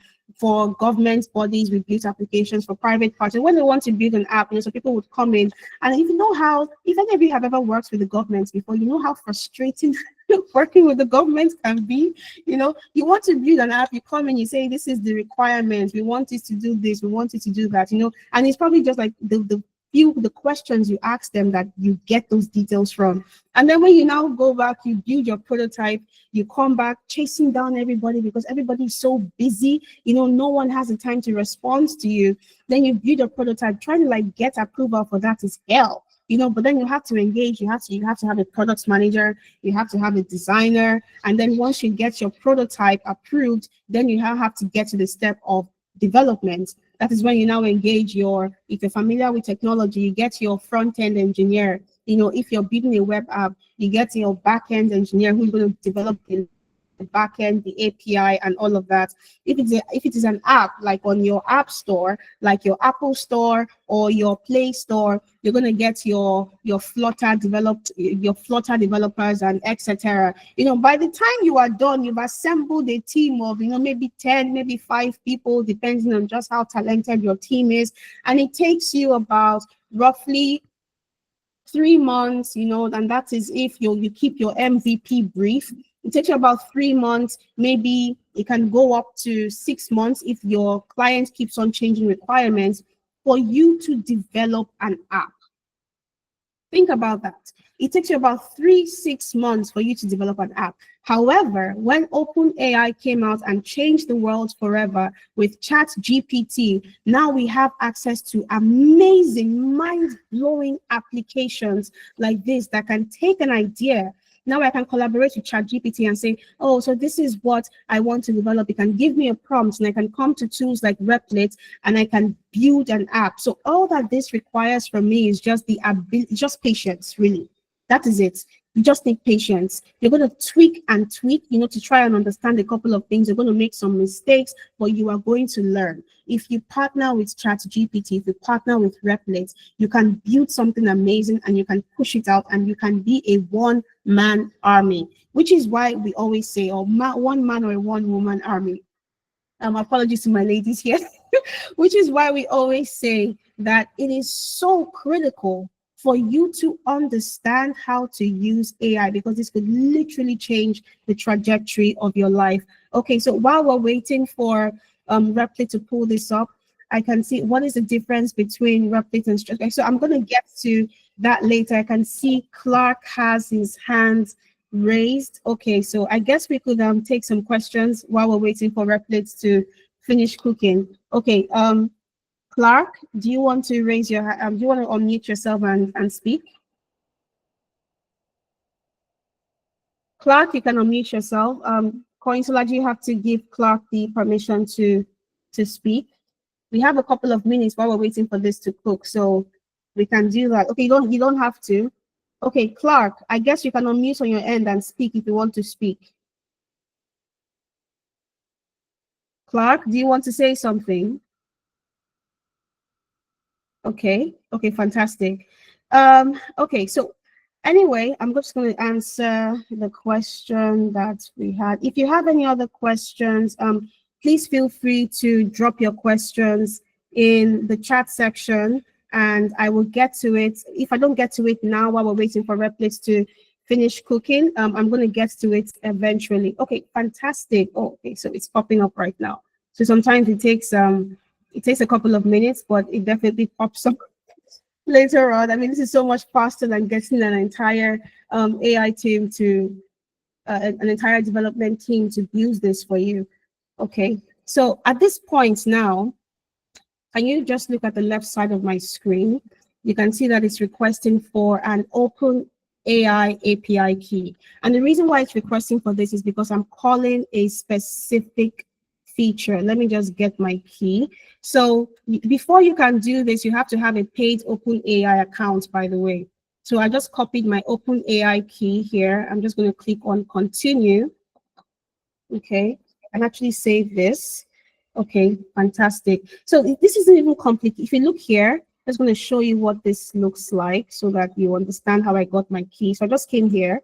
government bodies. We built applications for private parties. When they want to build an app, you know, so people would come in, and if you know how, if any of you have ever worked with the government before, you know how frustrating working with the government can be. You know, you want to build an app, you come in, you say, this is the requirement, we want it to do this, we want it to do that, you know, and it's probably just like the questions you ask them that you get those details from. And then when you now go back, you build your prototype, you come back chasing down everybody because everybody's so busy, you know, no one has the time to respond to you. Then you build a prototype, trying to like get approval for that is hell, you know. But then you have to engage, you have to have a product manager, you have to have a designer, and then once you get your prototype approved, then you have to get to the step of development. That is when you now engage if you're familiar with technology, you get your front-end engineer. You know, if you're building a web app, you get your back-end engineer who's going to develop the back-end, the API, and all of that. If it is an app, like on your app store, like your Apple Store or your Play Store, you're going to get your Flutter developers and etc. You know, by the time you are done, you've assembled a team of, you know, maybe 10, maybe 5 people, depending on just how talented your team is. And it takes you about roughly 3 months, you know, and that is if you keep your MVP brief. It takes you about 3 months, maybe it can go up to 6 months if your client keeps on changing requirements for you to develop an app. Think about that. It takes you about 3-6 months for you to develop an app. However, when OpenAI came out and changed the world forever with ChatGPT, now we have access to amazing, mind-blowing applications like this that can take an idea. Now I can collaborate with ChatGPT and say, oh, so this is what I want to develop. It can give me a prompt, and I can come to tools like Replit, and I can build an app. So all that this requires from me is just just patience, really. That is it. You just need patience. You're going to tweak and tweak, you know, to try and understand a couple of things. You're going to make some mistakes, but you are going to learn. If you partner with ChatGPT, if you partner with Replit, you can build something amazing, and you can push it out, and you can be a one-man army, which is why we always say, one man or a one-woman army. Apologies to my ladies here, which is why we always say that it is so critical for you to understand how to use AI, because this could literally change the trajectory of your life. Okay, so while we're waiting for Replit to pull this up, I can see what is the difference between Replit and Stretch. Okay, so I'm going to get to that later. I can see Clark has his hand raised. Okay, so I guess we could take some questions while we're waiting for Replit to finish cooking. Okay, Clark, do you want to raise your do you want to unmute yourself and speak? Clark, you can unmute yourself. Koinsula, do you have to give Clark the permission to speak? We have a couple of minutes while we're waiting for this to cook, so we can do that. Okay, you don't have to. Okay, Clark, I guess you can unmute on your end and speak if you want to speak. Clark, do you want to say something? Okay, okay, fantastic. Okay, so anyway, I'm just going to answer the question that we had. If you have any other questions, please feel free to drop your questions in the chat section and I will get to it. If I don't get to it now while we're waiting for Replit to finish cooking, I'm going to get to it eventually. Okay, fantastic. Oh, okay, so it's popping up right now. So sometimes it takes a couple of minutes, but it definitely pops up later on. I mean, this is so much faster than getting an entire AI team to an entire development team to build this for you. Okay, so at this point now, can you just look at the left side of my screen? You can see that it's requesting for an open AI API key. And the reason why it's requesting for this is because I'm calling a specific feature. Let me just get my key. So before you can do this, you have to have a paid OpenAI account, by the way. So I just copied my OpenAI key here. I'm just going to click on continue. Okay, and actually save this. Okay, fantastic. So this isn't even complicated. If you look here, I'm just going to show you what this looks like so that you understand how I got my key. So I just came here.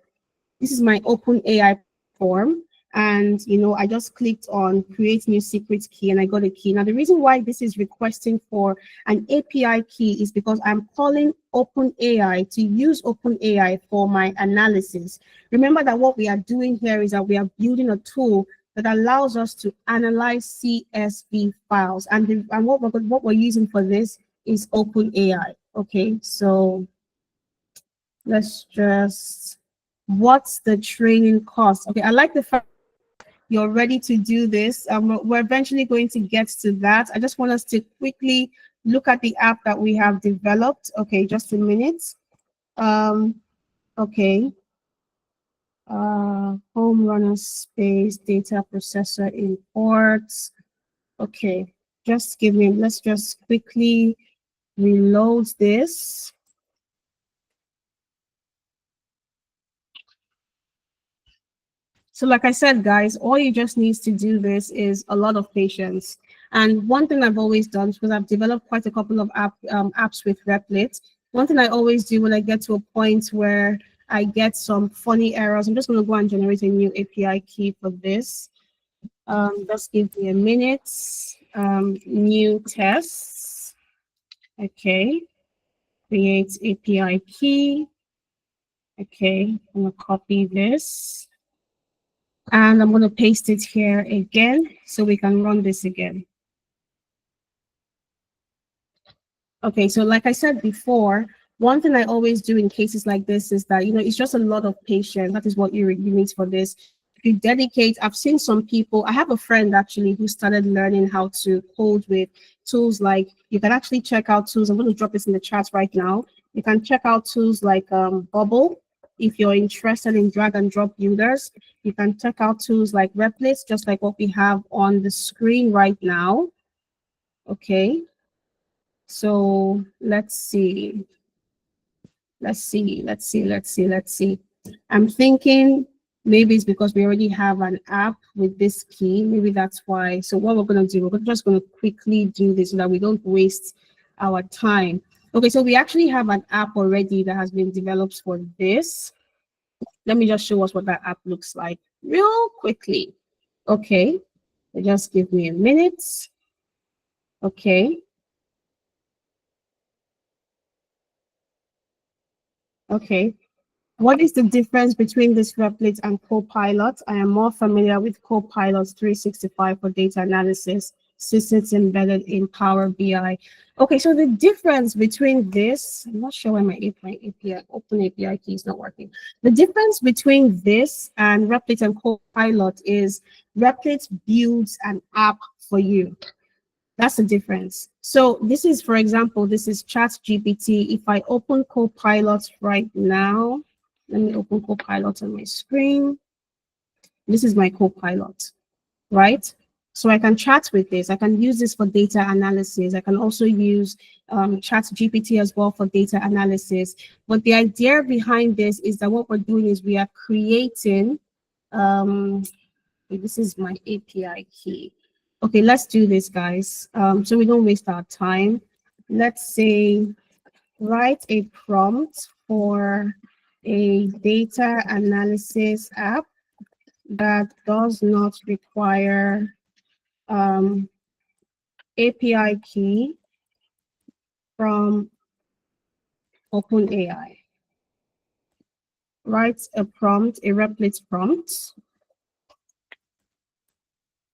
This is my OpenAI form. And, you know, I just clicked on create new secret key and I got a key. Now, the reason why this is requesting for an API key is because I'm calling OpenAI to use OpenAI for my analysis. Remember that what we are doing here is that we are building a tool that allows us to analyze CSV files. And what we're using for this is OpenAI. Okay, so let's just, what's the training cost? Okay, I like the fact you're ready to do this. We're eventually going to get to that. I just want us to quickly look at the app that we have developed. Okay, just a minute. Okay. Home runner space data processor imports. Okay, just give me, let's just quickly reload this. So like I said, guys, all you just need to do this is a lot of patience. And one thing I've always done, because I've developed quite a couple of apps with Replit, one thing I always do when I get to a point where I get some funny errors, I'm just going to go and generate a new API key for this. Just give me a minute. New tests. Okay. Create API key. Okay. I'm going to copy this. And I'm going to paste it here again so we can run this again. Okay, so like I said before, one thing I always do in cases like this is that, you know, it's just a lot of patience. That is what you need for this. If you dedicate, I've seen some people, I have a friend actually who started learning how to code with tools like, you can actually check out tools. I'm going to drop this in the chat right now. You can check out tools like Bubble. If you're interested in drag and drop builders, you can check out tools like Replit, just like what we have on the screen right now. Okay. So let's see. Let's see. I'm thinking maybe it's because we already have an app with this key. Maybe that's why. So what we're going to do, we're just going to quickly do this so that we don't waste our time. Okay, so we actually have an app already that has been developed for this. Let me just show us what that app looks like real quickly. Okay, just give me a minute. Okay. Okay. What is the difference between this Replit and Copilot? I am more familiar with Copilot 365 for data analysis. since it's embedded in Power BI. Okay, so the difference between this, I'm not sure why my API, Open API key is not working. The difference between this and Replit and Copilot is Replit builds an app for you. That's the difference. So this is, for example, this is ChatGPT. If I open Copilot right now, let me open Copilot on my screen. This is my Copilot, right? So I can chat with this. I can use this for data analysis. I can also use ChatGPT as well for data analysis. But the idea behind this is that what we're doing is we are creating, this is my API key. Okay, let's do this, guys. So we don't waste our time. Let's say write a prompt for a data analysis app that does not require API key from OpenAI. Write a prompt, a Replit prompt.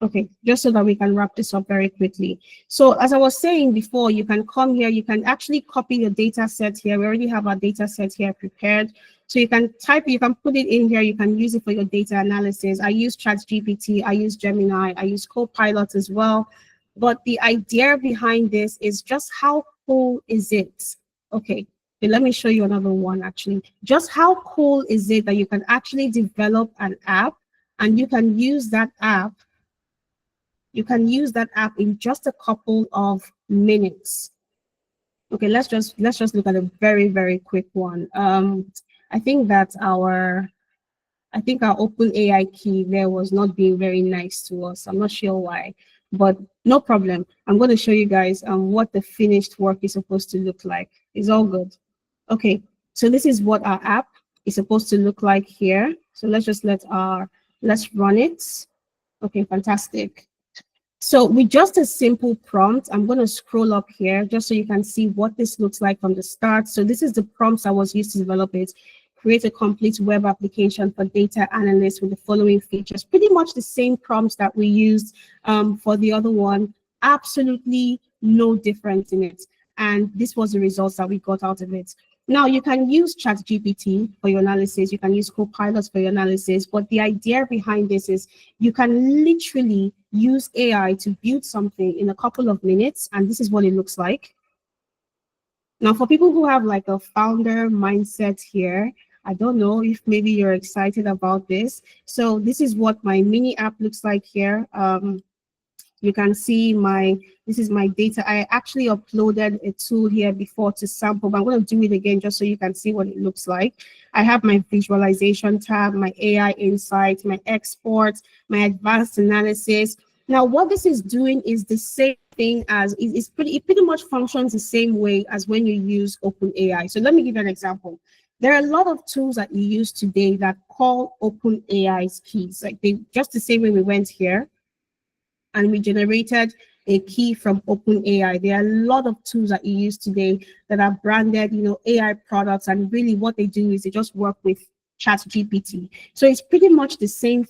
Okay, just so that we can wrap this up very quickly. So as I was saying before, you can come here, you can actually copy your data set here. We already have our data set here prepared. So you can type, you can put it in here, you can use it for your data analysis. I use ChatGPT, I use Gemini, I use Copilot as well. But the idea behind this is just how cool is it? Okay, so let me show you another one actually. Just how cool is it that you can actually develop an app and you can use that app in just a couple of minutes. Okay, let's just look at a very, very quick one. I think our OpenAI key there was not being very nice to us. I'm not sure why, but no problem. I'm going to show you guys what the finished work is supposed to look like. It's all good. Okay, so this is what our app is supposed to look like here. So let's run it. Okay, fantastic. So with just a simple prompt, I'm going to scroll up here just so you can see what this looks like from the start. So this is the prompts I was used to develop it. Create a complete web application for data analysts with the following features. Pretty much the same prompts that we used for the other one. Absolutely no difference in it. And this was the results that we got out of it. Now, you can use ChatGPT for your analysis. You can use Copilot for your analysis. But the idea behind this is you can literally use AI to build something in a couple of minutes. And this is what it looks like. Now, for people who have like a founder mindset here, I don't know if maybe you're excited about this. So this is what my mini app looks like here. You can see this is my data. I actually uploaded a tool here before to sample, but I'm going to do it again just so you can see what it looks like. I have my visualization tab, my AI insights, my export, my advanced analysis. Now, what this is doing is the same thing as, it pretty much functions the same way as when you use OpenAI. So let me give you an example. There are a lot of tools that you use today that call OpenAI's keys. Like just the same way we went here and we generated a key from OpenAI. There are a lot of tools that you use today that are branded, AI products, and really what they do is they just work with ChatGPT. So it's pretty much the same.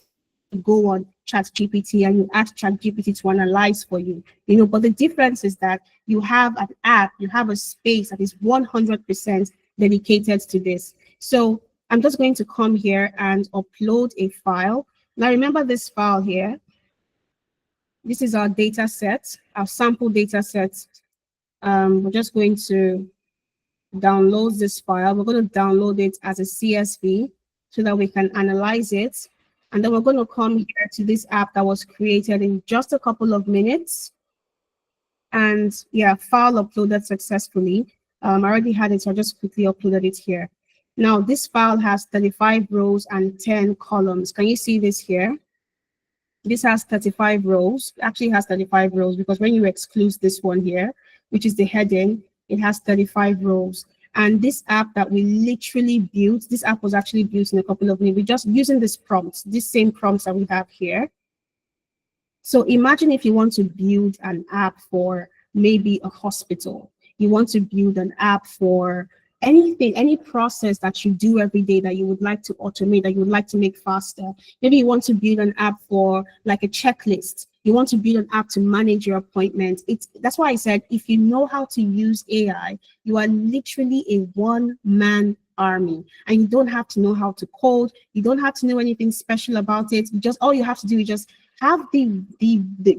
Go on ChatGPT and you ask ChatGPT to analyze for you, but the difference is that you have an app, you have a space that is 100% dedicated to this. So I'm just going to come here and upload a file. Now remember this file here. This is our data set, our sample data set. We're just going to download this file. We're going to download it as a CSV so that we can analyze it. And then we're going to come here to this app that was created in just a couple of minutes. And yeah, file uploaded successfully. I already had it, so I just quickly uploaded it here. Now, this file has 35 rows and 10 columns. Can you see this here? This has 35 rows. It actually has 35 rows because when you exclude this one here, which is the heading, it has 35 rows. And this app that we literally built, this app was actually built in a couple of minutes. We're just using this prompt, this same prompts that we have here. So imagine if you want to build an app for maybe a hospital. You want to build an app for anything, any process that you do every day that you would like to automate, that you would like to make faster. Maybe you want to build an app for like a checklist. You want to build an app to manage your appointments. That's why I said, if you know how to use AI, you are literally a one-man army, and you don't have to know how to code. You don't have to know anything special about it. Just all you have to do is just have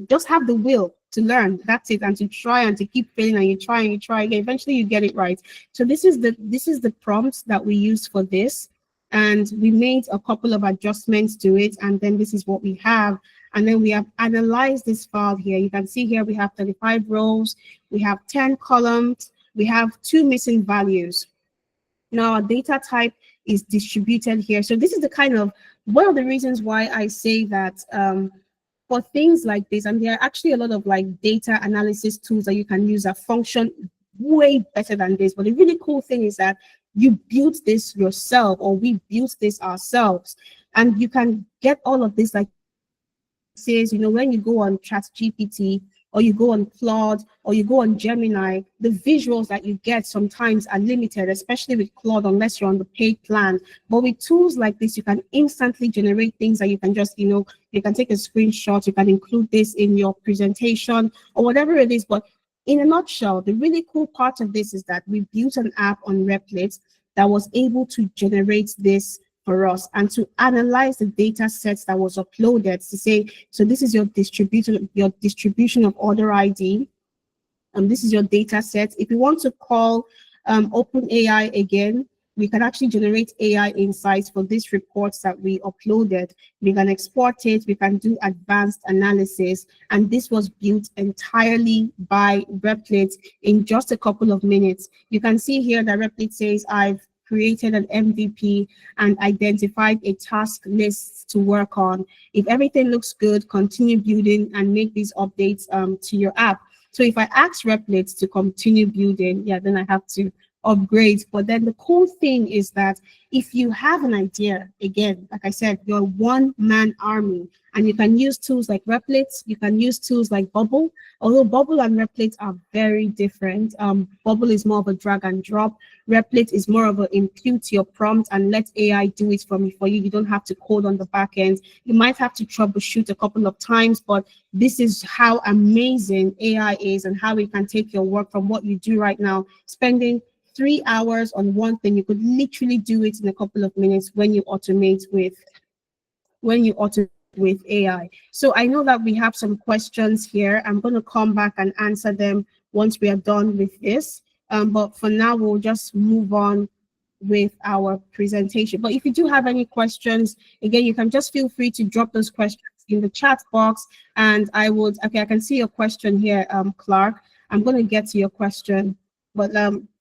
just have the will to learn. That's it. And to try and to keep failing, and you try and you try again. Eventually you get it right. So this is the prompt that we use for this. And we made a couple of adjustments to it. And then this is what we have. And then we have analyzed this file here. You can see here we have 35 rows. We have 10 columns. We have 2 missing values. Now our data type is distributed here. So this is the kind of one of the reasons why I say that for things like this, and there are actually a lot of like data analysis tools that you can use that function way better than this. But the really cool thing is that you built this yourself, or we built this ourselves, and you can get all of this, like says, you know, when you go on ChatGPT, or you go on Claude, or you go on Gemini, the visuals that you get sometimes are limited, especially with Claude, unless you're on the paid plan. But with tools like this, you can instantly generate things that you can just, you know, you can take a screenshot, you can include this in your presentation or whatever it is. But in a nutshell, the really cool part of this is that we built an app on Replit that was able to generate this for us and to analyze the data sets that was uploaded to say, so this is your distribution of order ID, and this is your data set. If you want to call OpenAI again, we can actually generate AI insights for these reports that we uploaded. We can export it, we can do advanced analysis, and this was built entirely by Replit in just a couple of minutes. You can see here that Replit says, I've created an MVP and identified a task list to work on. If everything looks good, continue building and make these updates to your app. So if I ask Replit to continue building, yeah, then I have to upgrade. But then the cool thing is that if you have an idea, again, like I said, you're a one-man army, and you can use tools like Replit, you can use tools like Bubble, although Bubble and Replit are very different. Bubble is more of a drag and drop. Replit is more of an impute your prompt and let AI do it for you. You don't have to code on the back end. You might have to troubleshoot a couple of times, but this is how amazing AI is and how it can take your work from what you do right now, spending 3 hours on one thing. You could literally do it in a couple of minutes when you automate with AI. So I know that we have some questions here. I'm going to come back and answer them once we are done with this. But for now, we'll just move on with our presentation. But if you do have any questions, again, you can just feel free to drop those questions in the chat box, and I can see your question here, Clark. I'm going to get to your question, but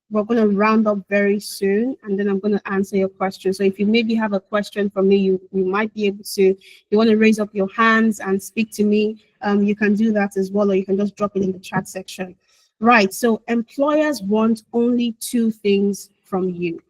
we're going to round up very soon, and then I'm going to answer your question. So if you maybe have a question for me, you might be able to, you want to raise up your hands and speak to me, you can do that as well, or you can just drop it in the chat section. Right, so employers want only 2 things from you.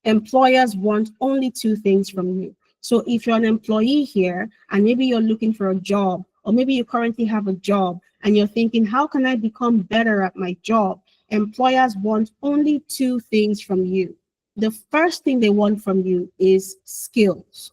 Employers want only 2 things from you. So if you're an employee here, and maybe you're looking for a job, or maybe you currently have a job, and you're thinking, how can I become better at my job? Employers want only 2 things from you. The first thing they want from you is skills,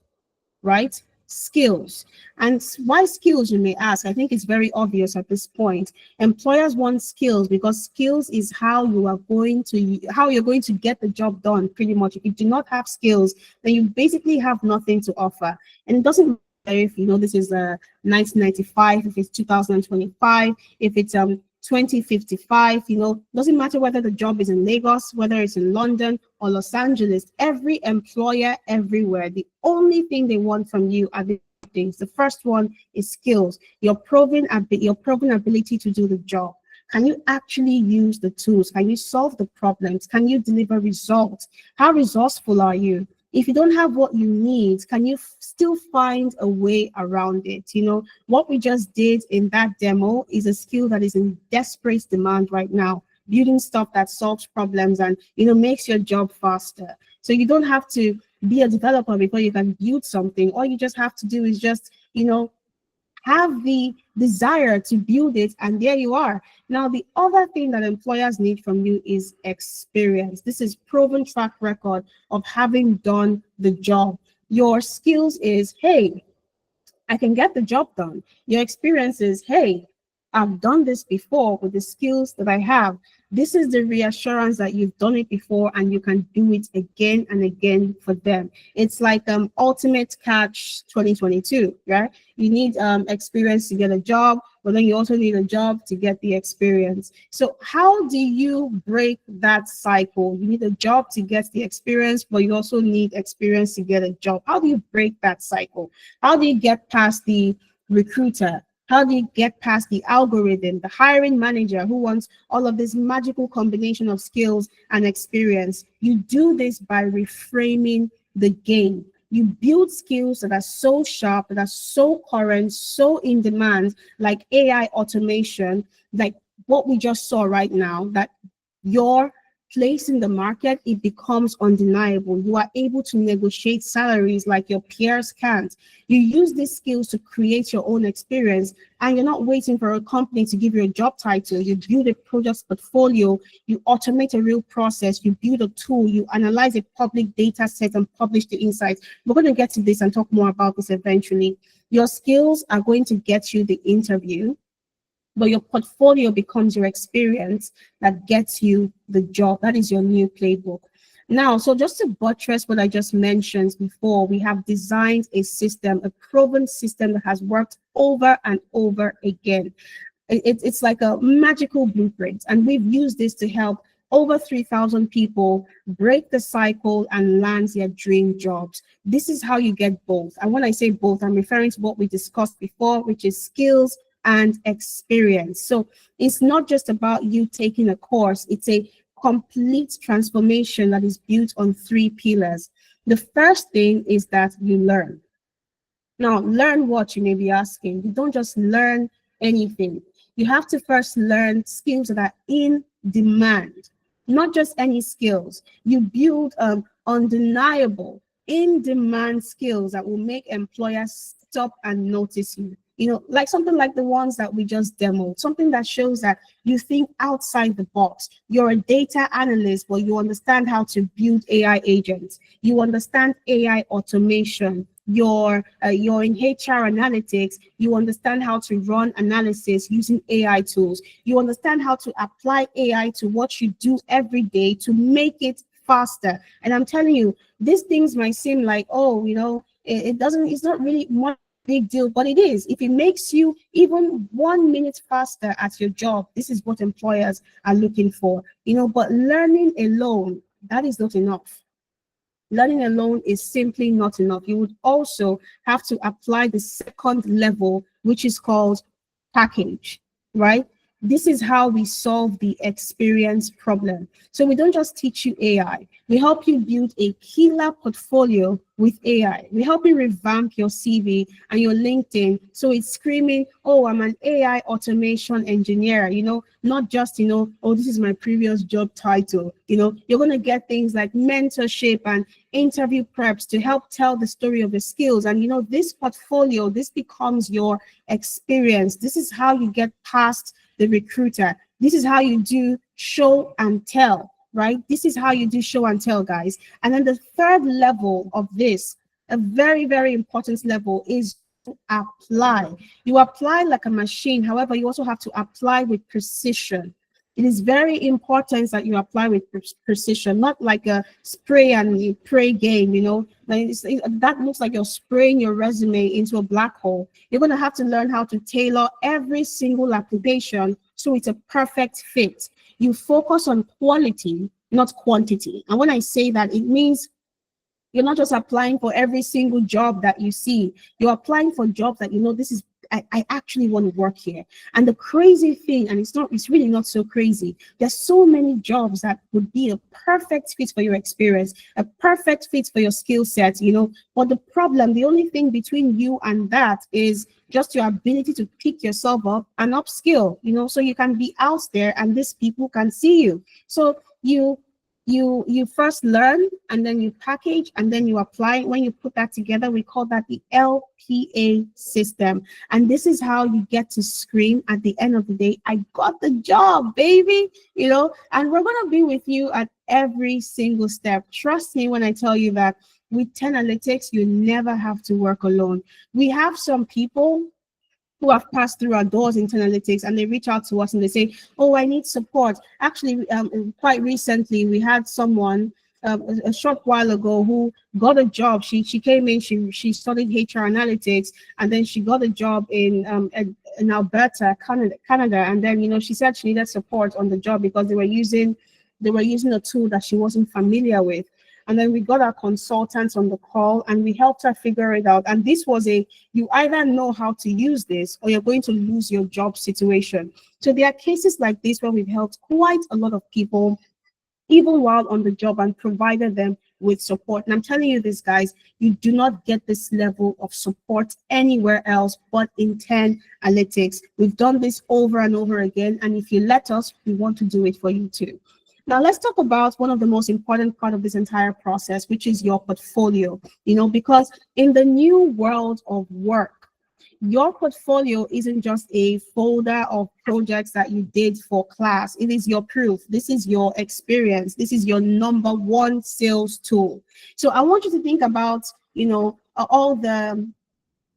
right? Skills. And why skills, you may ask? I think it's very obvious at this point. Employers want skills because skills is how you're going to get the job done, pretty much. If you do not have skills, then you basically have nothing to offer. And it doesn't matter if, you know, this is 1995, if it's 2025, if it's 2055, you know, doesn't matter whether the job is in Lagos, whether it's in London or Los Angeles. Every employer everywhere, the only thing they want from you are the things. The first one is skills, your proven ability to do the job. Can you actually use the tools? Can you solve the problems? Can you deliver results? How resourceful are you? If you don't have what you need, can you still find a way around it? You know, what we just did in that demo is a skill that is in desperate demand right now, building stuff that solves problems and, you know, makes your job faster. So you don't have to be a developer before you can build something. All you just have to do is just, you know, have the desire to build it, and there you are. Now, the other thing that employers need from you is experience. This is proven track record of having done the job. Your skills is, hey, I can get the job done. Your experience is, hey, I've done this before with the skills that I have. This is the reassurance that you've done it before and you can do it again and again for them. It's like ultimate catch 2022, right? You need experience to get a job, but then you also need a job to get the experience. So how do you break that cycle? You need a job to get the experience, but you also need experience to get a job. How do you break that cycle? How do you get past the recruiter? How do you get past the algorithm, the hiring manager who wants all of this magical combination of skills and experience? You do this by reframing the game. You build skills that are so sharp, that are so current, so in demand, like AI automation, like what we just saw right now, that your place in the market, it becomes undeniable. You are able to negotiate salaries like your peers can't. You use these skills to create your own experience, and you're not waiting for a company to give you a job title. You build a project portfolio, you automate a real process, you build a tool, you analyze a public data set and publish the insights. We're going to get to this and talk more about this eventually. Your skills are going to get you the interview, but your portfolio becomes your experience that gets you the job. That is your new playbook. Now, so just to buttress what I just mentioned before, we have designed a system, a proven system that has worked over and over again. It's like a magical blueprint, and we've used this to help over 3,000 people break the cycle and land their dream jobs. This is how you get both. And when I say both, I'm referring to what we discussed before, which is skills and experience. So it's not just about you taking a course, it's a complete transformation that is built on 3 pillars. The first thing is that you learn. Now, learn what, you may be asking. You don't just learn anything. You have to first learn skills that are in demand, not just any skills. You build undeniable, in-demand skills that will make employers stop and notice you. You know, like something like the ones that we just demoed, something that shows that you think outside the box. You're a data analyst, but you understand how to build AI agents. You understand AI automation. You're in HR analytics. You understand how to run analysis using AI tools. You understand how to apply AI to what you do every day to make it faster. And I'm telling you, these things might seem like, oh, you know, it's not really much big deal, but it is. If it makes you even 1 minute faster at your job, this is what employers are looking for, you know. But learning alone, that is not enough. Learning alone is simply not enough. You would also have to apply the second level, which is called package, right? This is how we solve the experience problem. So we don't just teach you AI. We help you build a killer portfolio with AI. We help you revamp your CV and your LinkedIn. So it's screaming, oh, I'm an AI automation engineer, you know, not just, you know, oh, this is my previous job title. You know, you're going to get things like mentorship and interview preps to help tell the story of your skills. And, you know, this portfolio, this becomes your experience. This is how you get past the recruiter. This is how you do show and tell, right? This is how you do show and tell, guys. And then the third level of this, a very, very important level, is to apply. You apply like a machine. However, you also have to apply with precision. It is very important that you apply with precision, not like a spray and pray game, you know. Like that looks like you're spraying your resume into a black hole. You're going to have to learn how to tailor every single application so it's a perfect fit. You focus on quality, not quantity. And when I say that, it means you're not just applying for every single job that you see. You're applying for jobs that, you know, this is, I actually want to work here. And the crazy thing, and it's really not so crazy, there's so many jobs that would be a perfect fit for your experience, a perfect fit for your skill set, you know. But the problem, the only thing between you and that is just your ability to pick yourself up and upskill, you know, so you can be out there and these people can see you. So you you first learn, and then you package, and then you apply. When you put that together, we call that the LPA system. And this is how you get to scream at the end of the day, I got the job, baby. And we're going to be with you at every single step. Trust me when I tell you that with 10 Analytics, you never have to work alone. We have some people who have passed through our doors in 10 Analytics, and they reach out to us and they say, oh, I need support. Actually, quite recently, we had someone a short while ago who got a job. She came in, she studied HR analytics, and then she got a job in Alberta, Canada. And then, she said she needed support on the job because they were using a tool that she wasn't familiar with. And then we got our consultants on the call and we helped her figure it out. And this was you either know how to use this or you're going to lose your job situation. So there are cases like this where we've helped quite a lot of people, even while on the job, and provided them with support. And I'm telling you this, guys, you do not get this level of support anywhere else but in 10Analytics. We've done this over and over again. And if you let us, we want to do it for you too. Now, let's talk about one of the most important part of this entire process, which is your portfolio, because in the new world of work, your portfolio isn't just a folder of projects that you did for class. It is your proof. This is your experience. This is your number one sales tool. So I want you to think about, all the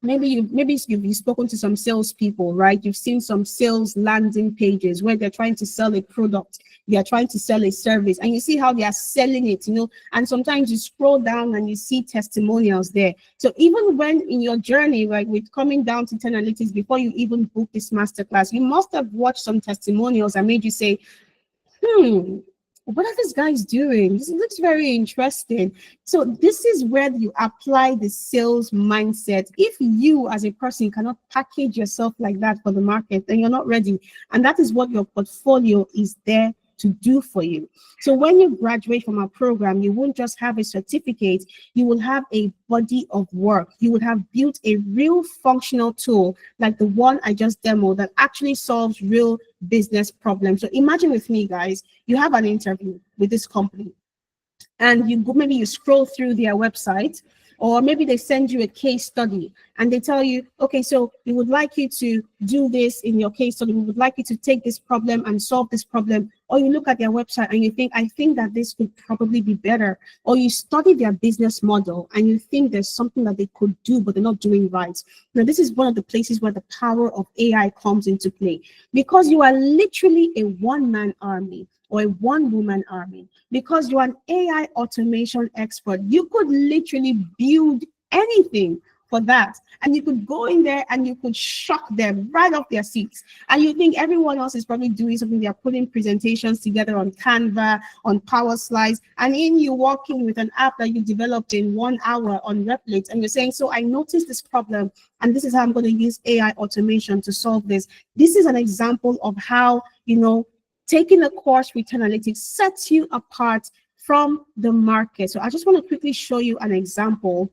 maybe you've spoken to some salespeople, right? You've seen some sales landing pages where they're trying to sell a product, they are trying to sell a service, and you see how they are selling it, and sometimes you scroll down and you see testimonials there. So even when in your journey, like with coming down to 10Analytics, before you even book this masterclass, you must have watched some testimonials that made you say, what are these guys doing? This looks very interesting. So this is where you apply the sales mindset. If you as a person cannot package yourself like that for the market, then you're not ready. And that is what your portfolio is there to do for you. So when you graduate from our program, you won't just have a certificate, you will have a body of work. You would have built a real functional tool like the one I just demoed that actually solves real business problems. So imagine with me, guys, you have an interview with this company and maybe you scroll through their website, or maybe they send you a case study and they tell you, okay, so we would like you to do this in your case study. We would like you to take this problem and solve this problem. Or you look at their website and you think, I think that this could probably be better. Or you study their business model and you think there's something that they could do, but they're not doing right. Now, this is one of the places where the power of AI comes into play, because you are literally a one-man army or a one-woman army. Because you're an AI automation expert, you could literally build anything for that. And you could go in there and you could shock them right off their seats. And you think everyone else is probably doing something. They're putting presentations together on Canva, on Power Slides, and in you walk in with an app that you developed in 1 hour on Replit, and you're saying, so I noticed this problem, and this is how I'm going to use AI automation to solve this. This is an example of how, taking a course with 10Analytics sets you apart from the market. So I just want to quickly show you an example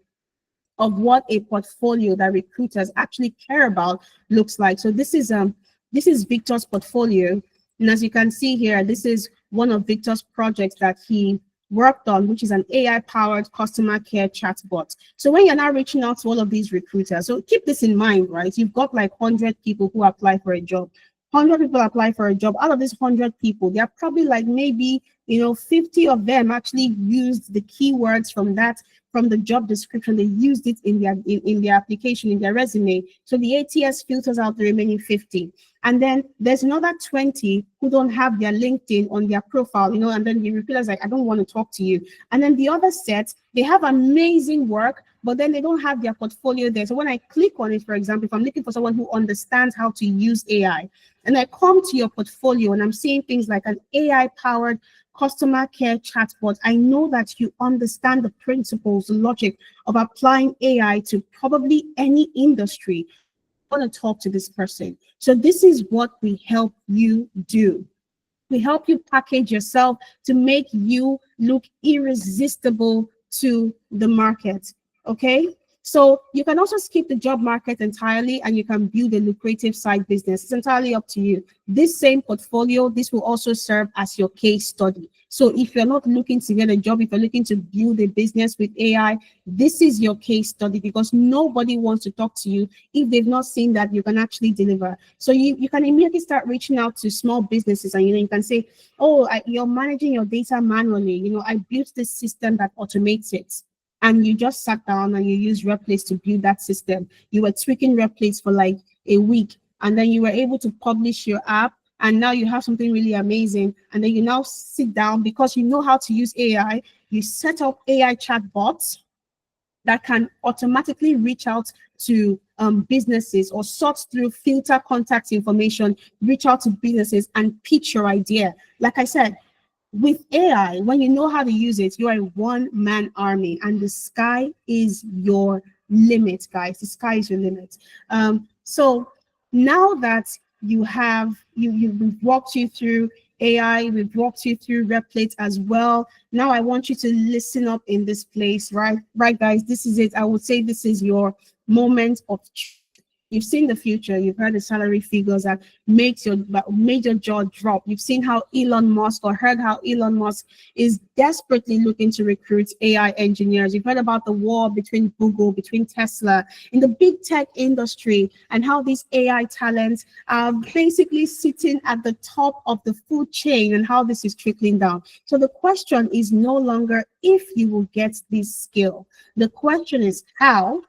of what a portfolio that recruiters actually care about looks like. So this is Victor's portfolio. And as you can see here, this is one of Victor's projects that he worked on, which is an AI-powered customer care chatbot. So when you're now reaching out to all of these recruiters, so keep this in mind, right? You've got like 100 people who apply for a job. 100 people apply for a job. Out of these 100 people, there are probably like maybe 50 of them actually used the keywords from the job description. They used it in their application, in their resume. So the ATS filters out the remaining 50. And then there's another 20 who don't have their LinkedIn on their profile, and then the recruiter's like, I don't want to talk to you. And then the other set, they have amazing work, but then they don't have their portfolio there. So when I click on it, for example, if I'm looking for someone who understands how to use AI, and I come to your portfolio and I'm seeing things like an AI-powered customer care chatbot, I know that you understand the principles, the logic of applying AI to probably any industry. I want to talk to this person. So this is what we help you do. We help you package yourself to make you look irresistible to the market. Okay? So you can also skip the job market entirely and you can build a lucrative side business. It's entirely up to you. This same portfolio, this will also serve as your case study. So if you're not looking to get a job, if you're looking to build a business with AI, this is your case study, because nobody wants to talk to you if they've not seen that you can actually deliver. So you can immediately start reaching out to small businesses, and you can say, oh, you're managing your data manually. I built this system that automates it. And you just sat down and you used Replace to build that system. You were tweaking Replace for like a week, and then you were able to publish your app, and now you have something really amazing. And then you now sit down, because you know how to use AI, you set up AI chatbots that can automatically reach out to businesses, or sort through, filter contact information, reach out to businesses and pitch your idea. Like I said, with AI, when you know how to use it, you are a one-man army, and the sky is your limit, guys. The sky is your limit. So now that we've walked you through AI, we've walked you through Replate as well. Now I want you to listen up in this place, right, guys? This is it. I would say this is your moment of truth. You've seen the future. You've heard the salary figures that made your jaw drop. You've seen how Elon Musk, or heard how Elon Musk is desperately looking to recruit AI engineers. You've heard about the war between Google, between Tesla, in the big tech industry, and how these AI talents are basically sitting at the top of the food chain, and how this is trickling down. So the question is no longer if you will get this skill. The question is how,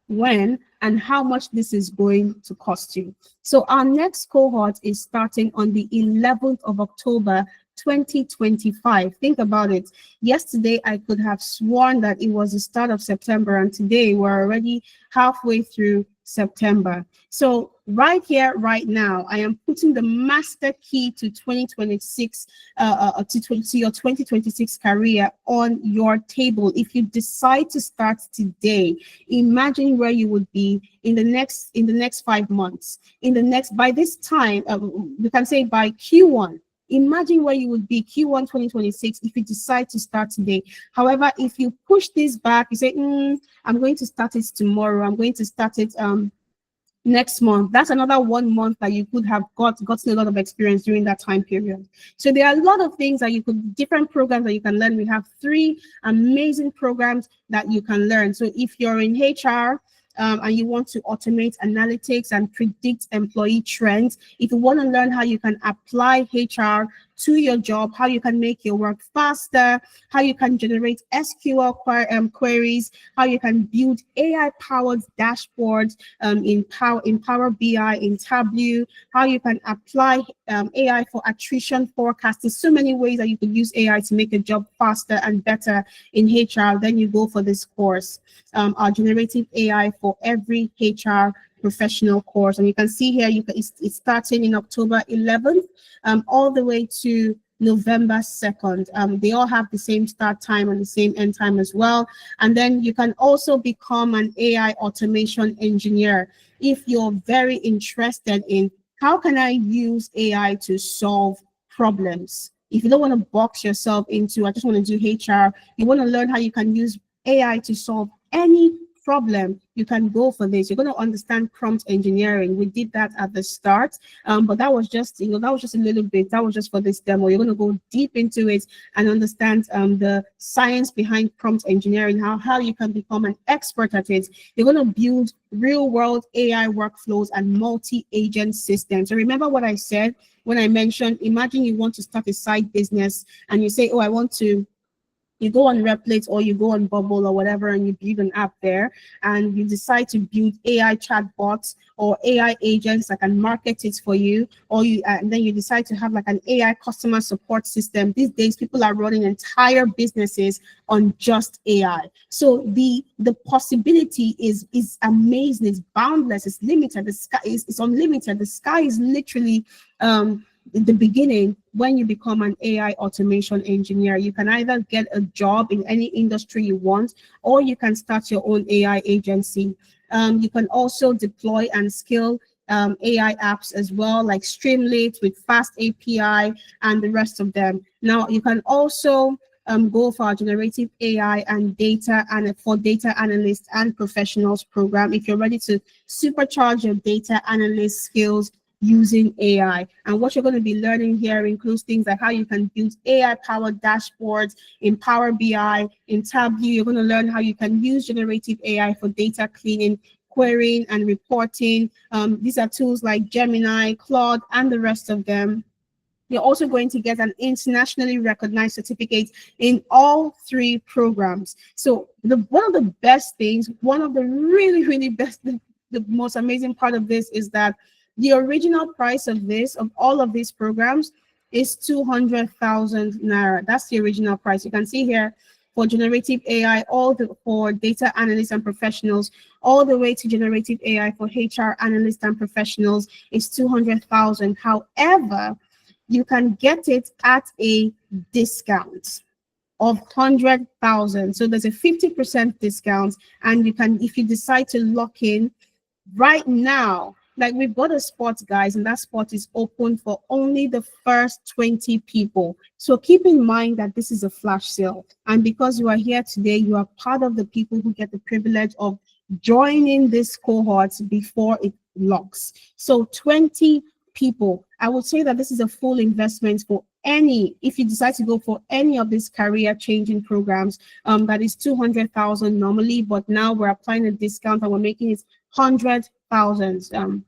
when, and how much this is going to cost you. So our next cohort is starting on the 11th of October 2025. Think about it. Yesterday, I could have sworn that it was the start of September, and today we're already halfway through September. So right here, right now, I am putting the master key to 2026, to your 2026 career on your table. If you decide to start today, imagine where you would be in the next 5 months. By this time, we can say by Q1. Imagine where you would be Q1 2026 if you decide to start today. However, if you push this back, you say, I'm going to start it tomorrow, I'm going to start it next month, that's another 1 month that you could have gotten a lot of experience during that time period. So there are a lot of things that different programs that you can learn. We have 3 amazing programs that you can learn. So if you're in HR, and you want to automate analytics and predict employee trends, if you want to learn how you can apply HR to your job, how you can make your work faster, how you can generate SQL queries, how you can build AI-powered dashboards in Power BI, in Tableau, how you can apply AI for attrition forecasting. So many ways that you could use AI to make a job faster and better in HR. Then you go for this course, our Generative AI for Every HR Professional course. And you can see here, it's starting in October 11th, all the way to November 2nd. They all have the same start time and the same end time as well. And then you can also become an AI automation engineer if you're very interested in how can I use AI to solve problems. If you don't want to box yourself into, I just want to do HR, you want to learn how you can use AI to solve any problem, you can go for this. You're going to understand prompt engineering. We did that at the start, but that was just, a little bit. That was just for this demo. You're going to go deep into it and understand the science behind prompt engineering, how you can become an expert at it. You're going to build real-world AI workflows and multi-agent systems. So remember what I said when I mentioned, imagine you want to start a side business and you say, oh, you go on Replate or you go on Bubble or whatever, and you build an app there, and you decide to build AI chatbots or AI agents that can market it for you, or and then you decide to have like an AI customer support system. These days, people are running entire businesses on just AI. So the possibility is amazing. It's boundless. It's limited. The sky is unlimited. The sky is literally the beginning. When you become an AI automation engineer, you can either get a job in any industry you want, or you can start your own AI agency. You can also deploy and scale AI apps as well, like Streamlit with Fast API and the rest of them. Now, you can also go for our generative AI and for data analysts and professionals program. If you're ready to supercharge your data analyst skills, using AI. And what you're going to be learning here includes things like how you can build AI-powered dashboards in Power BI, in Tableau. You're going to learn how you can use generative AI for data cleaning, querying, and reporting. These are tools like Gemini, Claude, and the rest of them. You're also going to get an internationally recognized certificate in all 3 programs. So one of the best things, one of the really best, the most amazing part of this is that the original price of all of these programs is 200,000 naira. That's the original price. You can see here for generative AI, for data analysts and professionals, all the way to generative AI for HR analysts and professionals is 200,000. However, you can get it at a discount of 100,000. So there's a 50% discount, and you can, if you decide to lock in right now, like we've got a spot, guys, and that spot is open for only the first 20 people. So keep in mind that this is a flash sale, and because you are here today, you are part of the people who get the privilege of joining this cohort before it locks. So 20 people. I would say that this is a full investment for if you decide to go for any of these career changing programs. That is 200,000 normally, but now we're applying a discount and we're making it 100,000.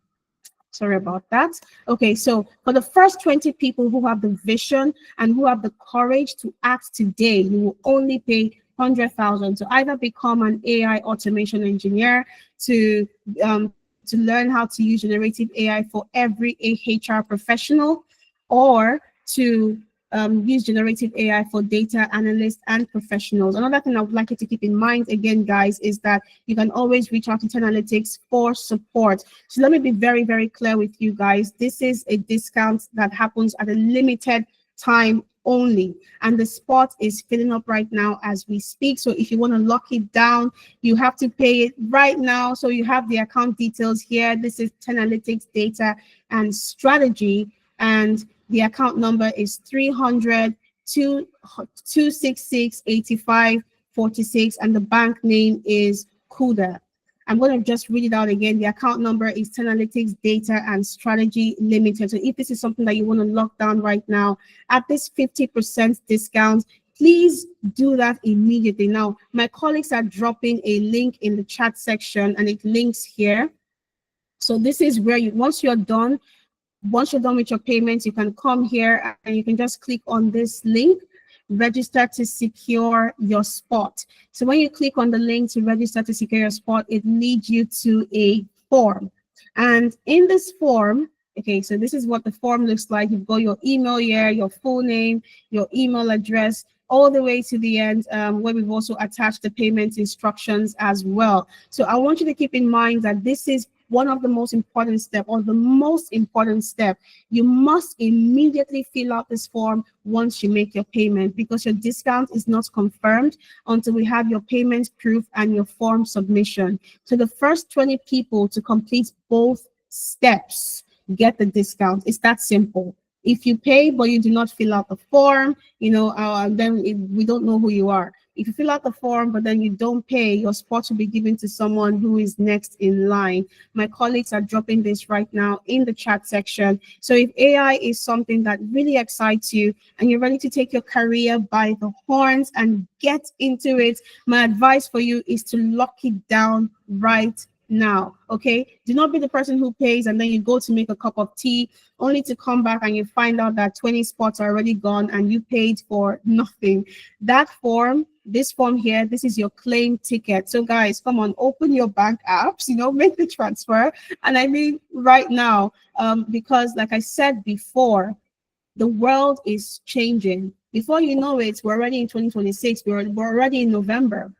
Sorry about that. Okay, so for the first 20 people who have the vision and who have the courage to act today, you will only pay 100,000 to either become an AI automation engineer, to learn how to use generative AI for every HR professional, or to use generative AI for data analysts and professionals. Another thing I would like you to keep in mind, again, guys, is that you can always reach out to Tenalytics for support. So let me be very clear with you guys. This is a discount that happens at a limited time only, and the spot is filling up right now as we speak. So if you want to lock it down, you have to pay it right now. So you have the account details here. This is Tenalytics Data and Strategy, and the account number is 300-266-8546, and the bank name is Kuda. I'm going to just read it out again. The account number is Tenalytics Data and Strategy Limited. So if this is something that you want to lock down right now at this 50% discount, please do that immediately. Now, my colleagues are dropping a link in the chat section, and it links here. So this is where once you're done with your payments, you can come here and you can just click on this link, register to secure your spot. So when you click on the link to register to secure your spot, it leads you to a form. And in this form, okay, so this is what the form looks like. You've got your email here, your full name, your email address, all the way to the end, where we've also attached the payment instructions as well. So I want you to keep in mind that this is one of the most important steps, or the most important step. You must immediately fill out this form once you make your payment, because your discount is not confirmed until we have your payment proof and your form submission. So the first 20 people to complete both steps get the discount. It's that simple. If you pay but you do not fill out the form, then we don't know who you are. If you fill out the form but then you don't pay, your spot will be given to someone who is next in line. My colleagues are dropping this right now in the chat section. So if AI is something that really excites you and you're ready to take your career by the horns and get into it, my advice for you is to lock it down right now. Okay, do not be the person who pays and then you go to make a cup of tea only to come back and you find out that 20 spots are already gone and you paid for nothing. That form, this form here, this is your claim ticket. So guys, come on, open your bank apps, make the transfer. And I mean right now, because like I said before, the world is changing. Before you know it, we're already in 2026. We're already in November.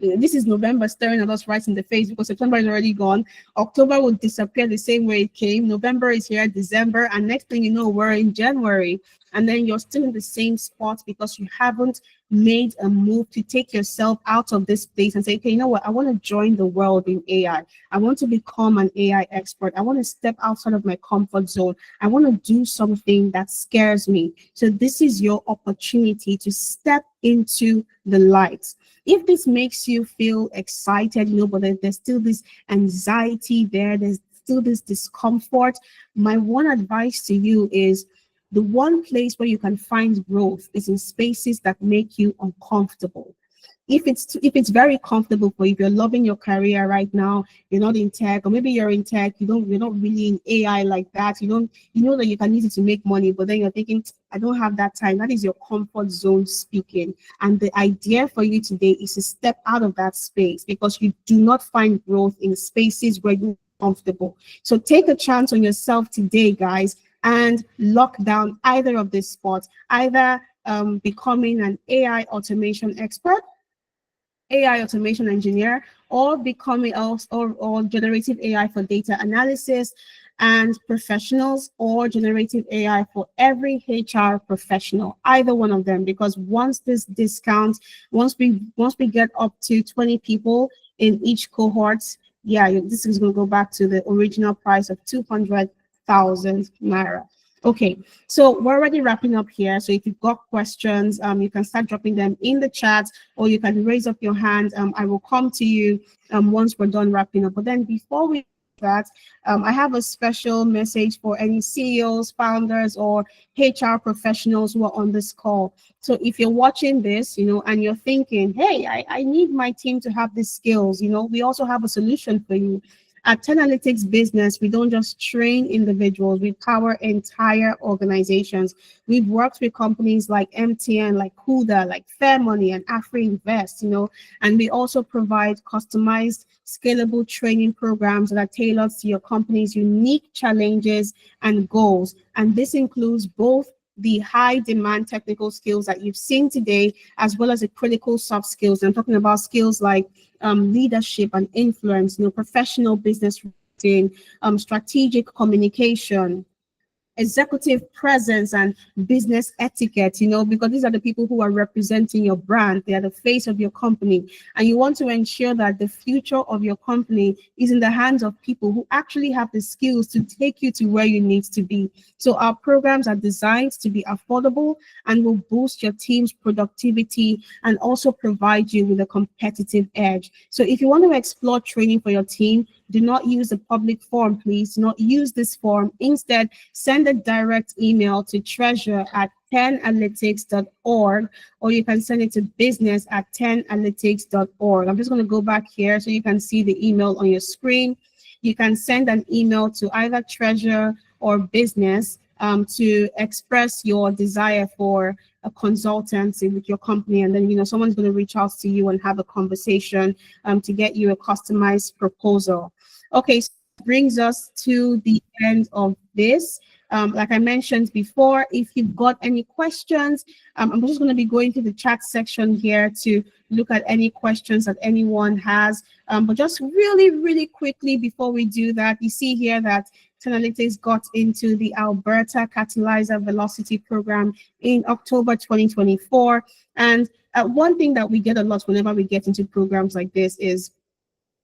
This is November staring at us right in the face, because September is already gone. October will disappear the same way it came. November is here, December, and next thing you know, we're in January. And then you're still in the same spot because you haven't made a move to take yourself out of this place and say, okay, you know what? I want to join the world in AI. I want to become an AI expert. I want to step outside of my comfort zone. I want to do something that scares me. So this is your opportunity to step into the light. If this makes you feel excited, but there's still this anxiety there, there's still this discomfort, my one advice to you is the one place where you can find growth is in spaces that make you uncomfortable. If it's very comfortable for you, if you're loving your career right now, you're not in tech, or maybe you're in tech, you're not really in AI like that, you know that you can use it to make money, but then you're thinking, I don't have that time. That is your comfort zone speaking. And the idea for you today is to step out of that space, because you do not find growth in spaces where you're comfortable. So take a chance on yourself today, guys, and lock down either of these spots, either becoming an AI automation expert, AI automation engineer, or becoming or generative AI for data analysis and professionals, or generative AI for every HR professional, either one of them. Because once this discount, once we get up to 20 people in each cohort, yeah, this is going to go back to the original price of 200,000 naira. Okay, so we're already wrapping up here. So if you've got questions, you can start dropping them in the chat, or you can raise up your hand. I will come to you once we're done wrapping up. But then before we do that, I have a special message for any CEOs, founders, or HR professionals who are on this call. So if you're watching this, and you're thinking, hey, I need my team to have these skills, we also have a solution for you. At 10lytics Business, we don't just train individuals, we power entire organizations. We've worked with companies like MTN, like Kuda, like Fairmoney, and AfriInvest, and we also provide customized, scalable training programs that are tailored to your company's unique challenges and goals. And this includes both the high demand technical skills that you've seen today, as well as the critical soft skills. I'm talking about skills like leadership and influence, professional business writing, strategic communication, executive presence, and business etiquette, because these are the people who are representing your brand. They are the face of your company, and you want to ensure that the future of your company is in the hands of people who actually have the skills to take you to where you need to be. So our programs are designed to be affordable and will boost your team's productivity and also provide you with a competitive edge. So if you want to explore training for your team, do not use the public form, please. Do not use this form. Instead, send a direct email to treasure@10lytics.org, or you can send it to business@10lytics.org. I'm just going to go back here so you can see the email on your screen. You can send an email to either treasure or business to express your desire for a consultancy with your company, and then someone's going to reach out to you and have a conversation to get you a customized proposal. Okay, so that brings us to the end of this. Like I mentioned before, if you've got any questions, I'm just going to be going to the chat section here to look at any questions that anyone has. But just really, really quickly before we do that, you see here that 10lytics got into the Alberta Catalyzer Velocity Program in October 2024. And one thing that we get a lot whenever we get into programs like this is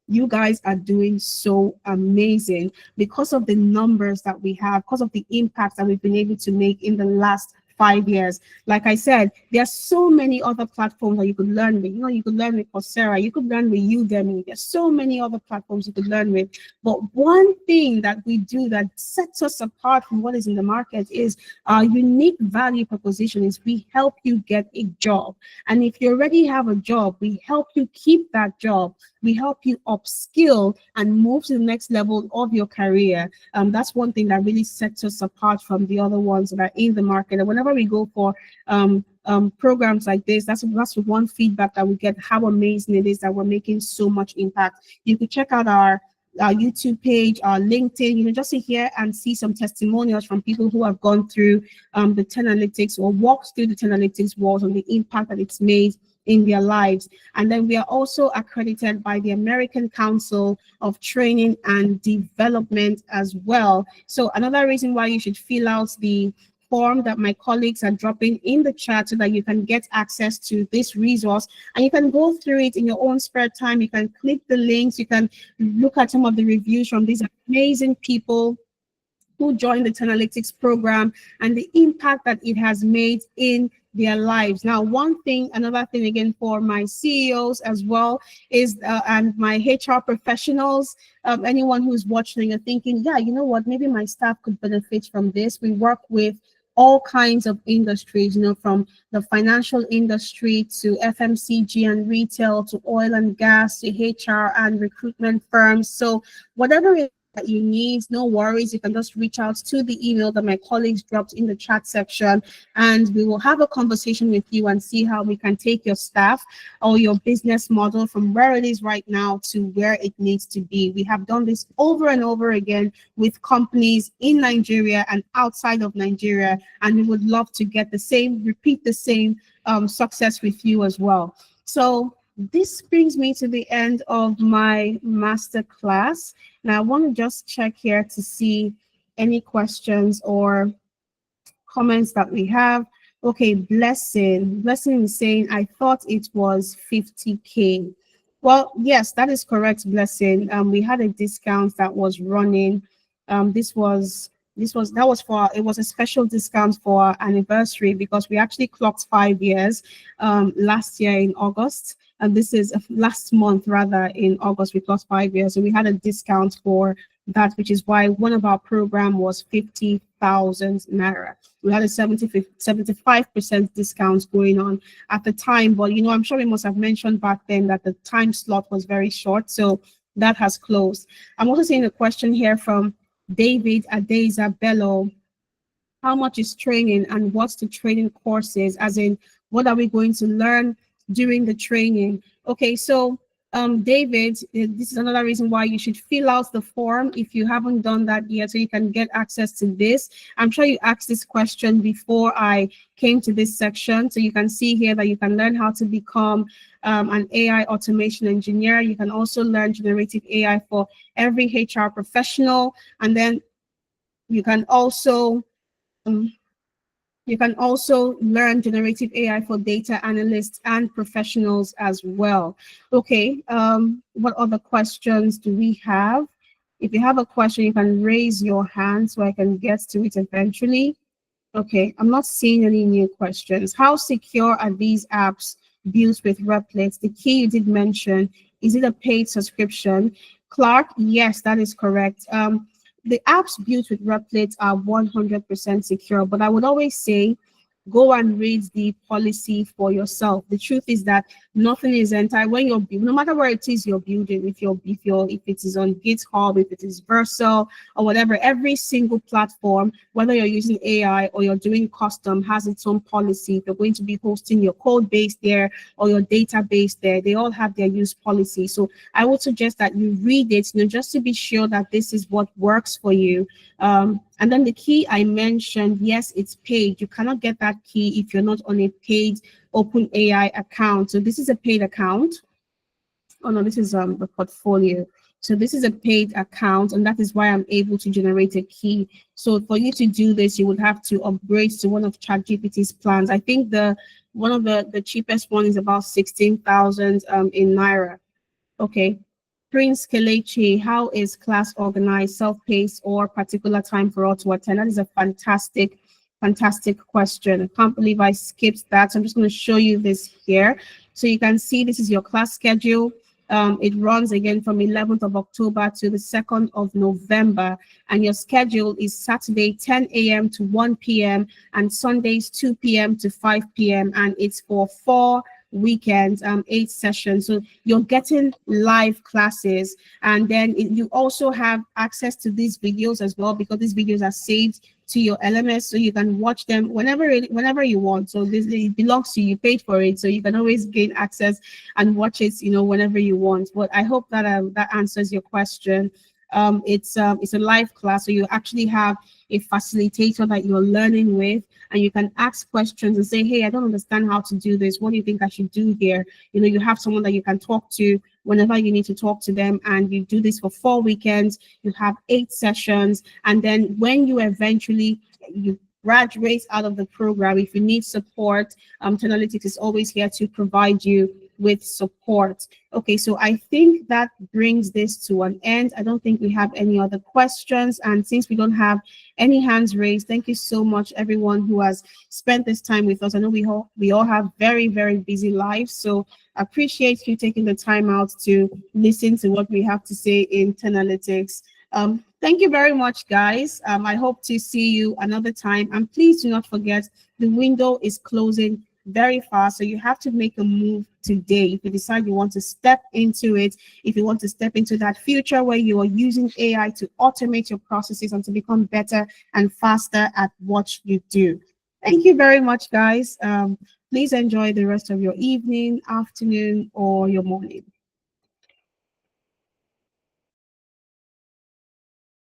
you guys are doing so amazing because of the numbers that we have, because of the impact that we've been able to make in the last 5 years. Like I said, there are so many other platforms that you could learn with. You could learn with Coursera, you could learn with Udemy. There's so many other platforms you could learn with. But one thing that we do that sets us apart from what is in the market is our unique value proposition is we help you get a job. And if you already have a job, we help you keep that job. We help you upskill and move to the next level of your career. That's one thing that really sets us apart from the other ones that are in the market. And whenever we go for programs like this, that's one feedback that we get, how amazing it is that we're making so much impact. You can check out our YouTube page, our LinkedIn, just sit here and see some testimonials from people who have gone through the 10lytics or walked through the 10lytics walls and the impact that it's made in their lives. And then we are also accredited by the American Council of Training and Development as well. So another reason why you should fill out the form that my colleagues are dropping in the chat so that you can get access to this resource and you can go through it in your own spare time. You can click the links, you can look at some of the reviews from these amazing people who joined the 10lytics program and the impact that it has made in their lives. Now, another thing again for my CEOs as well is, and my HR professionals, anyone who's watching and you're thinking, yeah, you know what, maybe my staff could benefit from this. We work with all kinds of industries, from the financial industry to FMCG and retail to oil and gas to HR and recruitment firms. So whatever it that you need, no worries. You can just reach out to the email that my colleagues dropped in the chat section, and we will have a conversation with you and see how we can take your staff or your business model from where it is right now to where it needs to be. We have done this over and over again with companies in Nigeria and outside of Nigeria, and we would love to repeat the same success with you as well. So this brings me to the end of my master class. Now I want to just check here to see any questions or comments that we have. Okay, Blessing is saying, I thought it was 50K. Well, yes, that is correct, Blessing. We had a discount that was running. It was a special discount for our anniversary because we actually clocked 5 years last year in August. And this is last month, rather, in August, we clocked 5 years. So we had a discount for that, which is why one of our program was 50,000 Naira. We had a 75% discount going on at the time. But, I'm sure we must have mentioned back then that the time slot was very short. So that has closed. I'm also seeing a question here from David Adeza Bello. How much is training and what's the training courses? As in, what are we going to learn during the training? Okay, so David, this is another reason why you should fill out the form if you haven't done that yet, so you can get access to this. I'm sure you asked this question before I came to this section, so you can see here that you can learn how to become an AI automation engineer. You can also learn generative AI for every HR professional, and then you can also learn generative AI for data analysts and professionals as well. Okay, what other questions do we have? If you have a question, you can raise your hand so I can get to it eventually. Okay, I'm not seeing any new questions. How secure are these apps built with Replit? The key you did mention, is it a paid subscription? Clark, yes, that is correct. The apps built with Replit are 100% secure, but I would always say go and read the policy for yourself. The truth is that nothing is entirely, when you're, no matter where it is you're building, if it is on GitHub, if it is Vercel or whatever, every single platform, whether you're using AI or you're doing custom, has its own policy. If you're going to be hosting your code base there or your database there, they all have their use policy. So I would suggest that you read it, just to be sure that this is what works for you. And then the key I mentioned, yes, it's paid. You cannot get that key if you're not on a paid OpenAI account. So this is a paid account. Oh no, this is the portfolio. So this is a paid account, and that is why I'm able to generate a key. So for you to do this, you would have to upgrade to one of ChatGPT's plans. I think one of the cheapest one is about 16,000 in Naira. Okay. Prince Kelechi, how is class organized, self-paced or particular time for all to attend? That is a fantastic question. I can't believe I skipped that. So I'm just going to show you this here. So you can see this is your class schedule. It runs again from 11th of October to the 2nd of November. And your schedule is Saturday, 10 a.m. to 1 p.m. and Sundays, 2 p.m. to 5 p.m. And it's for 4 weekends, 8 sessions. So you're getting live classes, and then you also have access to these videos as well, because these videos are saved to your LMS, so you can watch them whenever you want. So it belongs to you, paid for it, so you can always gain access and watch it, whenever you want. But I hope that that answers your question. It's a live class, so you actually have a facilitator that you're learning with, and you can ask questions and say, hey, I don't understand how to do this. What do you think I should do here? You have someone that you can talk to whenever you need to talk to them, and you do this for 4 weekends. You have 8 sessions, and then when you eventually graduate out of the program, if you need support, Tenalytics is always here to provide you with support. Okay, so I think that brings this to an end. I don't think we have any other questions. And since we don't have any hands raised, thank you so much, everyone who has spent this time with us. I know we all have very, very busy lives. So appreciate you taking the time out to listen to what we have to say in Tenalytics. Thank you very much, guys. I hope to see you another time. And please do not forget, the window is closing very fast. So you have to make a move today. If you decide you want to step into it, if you want to step into that future where you are using AI to automate your processes and to become better and faster at what you do. Thank you very much, guys. Please enjoy the rest of your evening, afternoon, or your morning.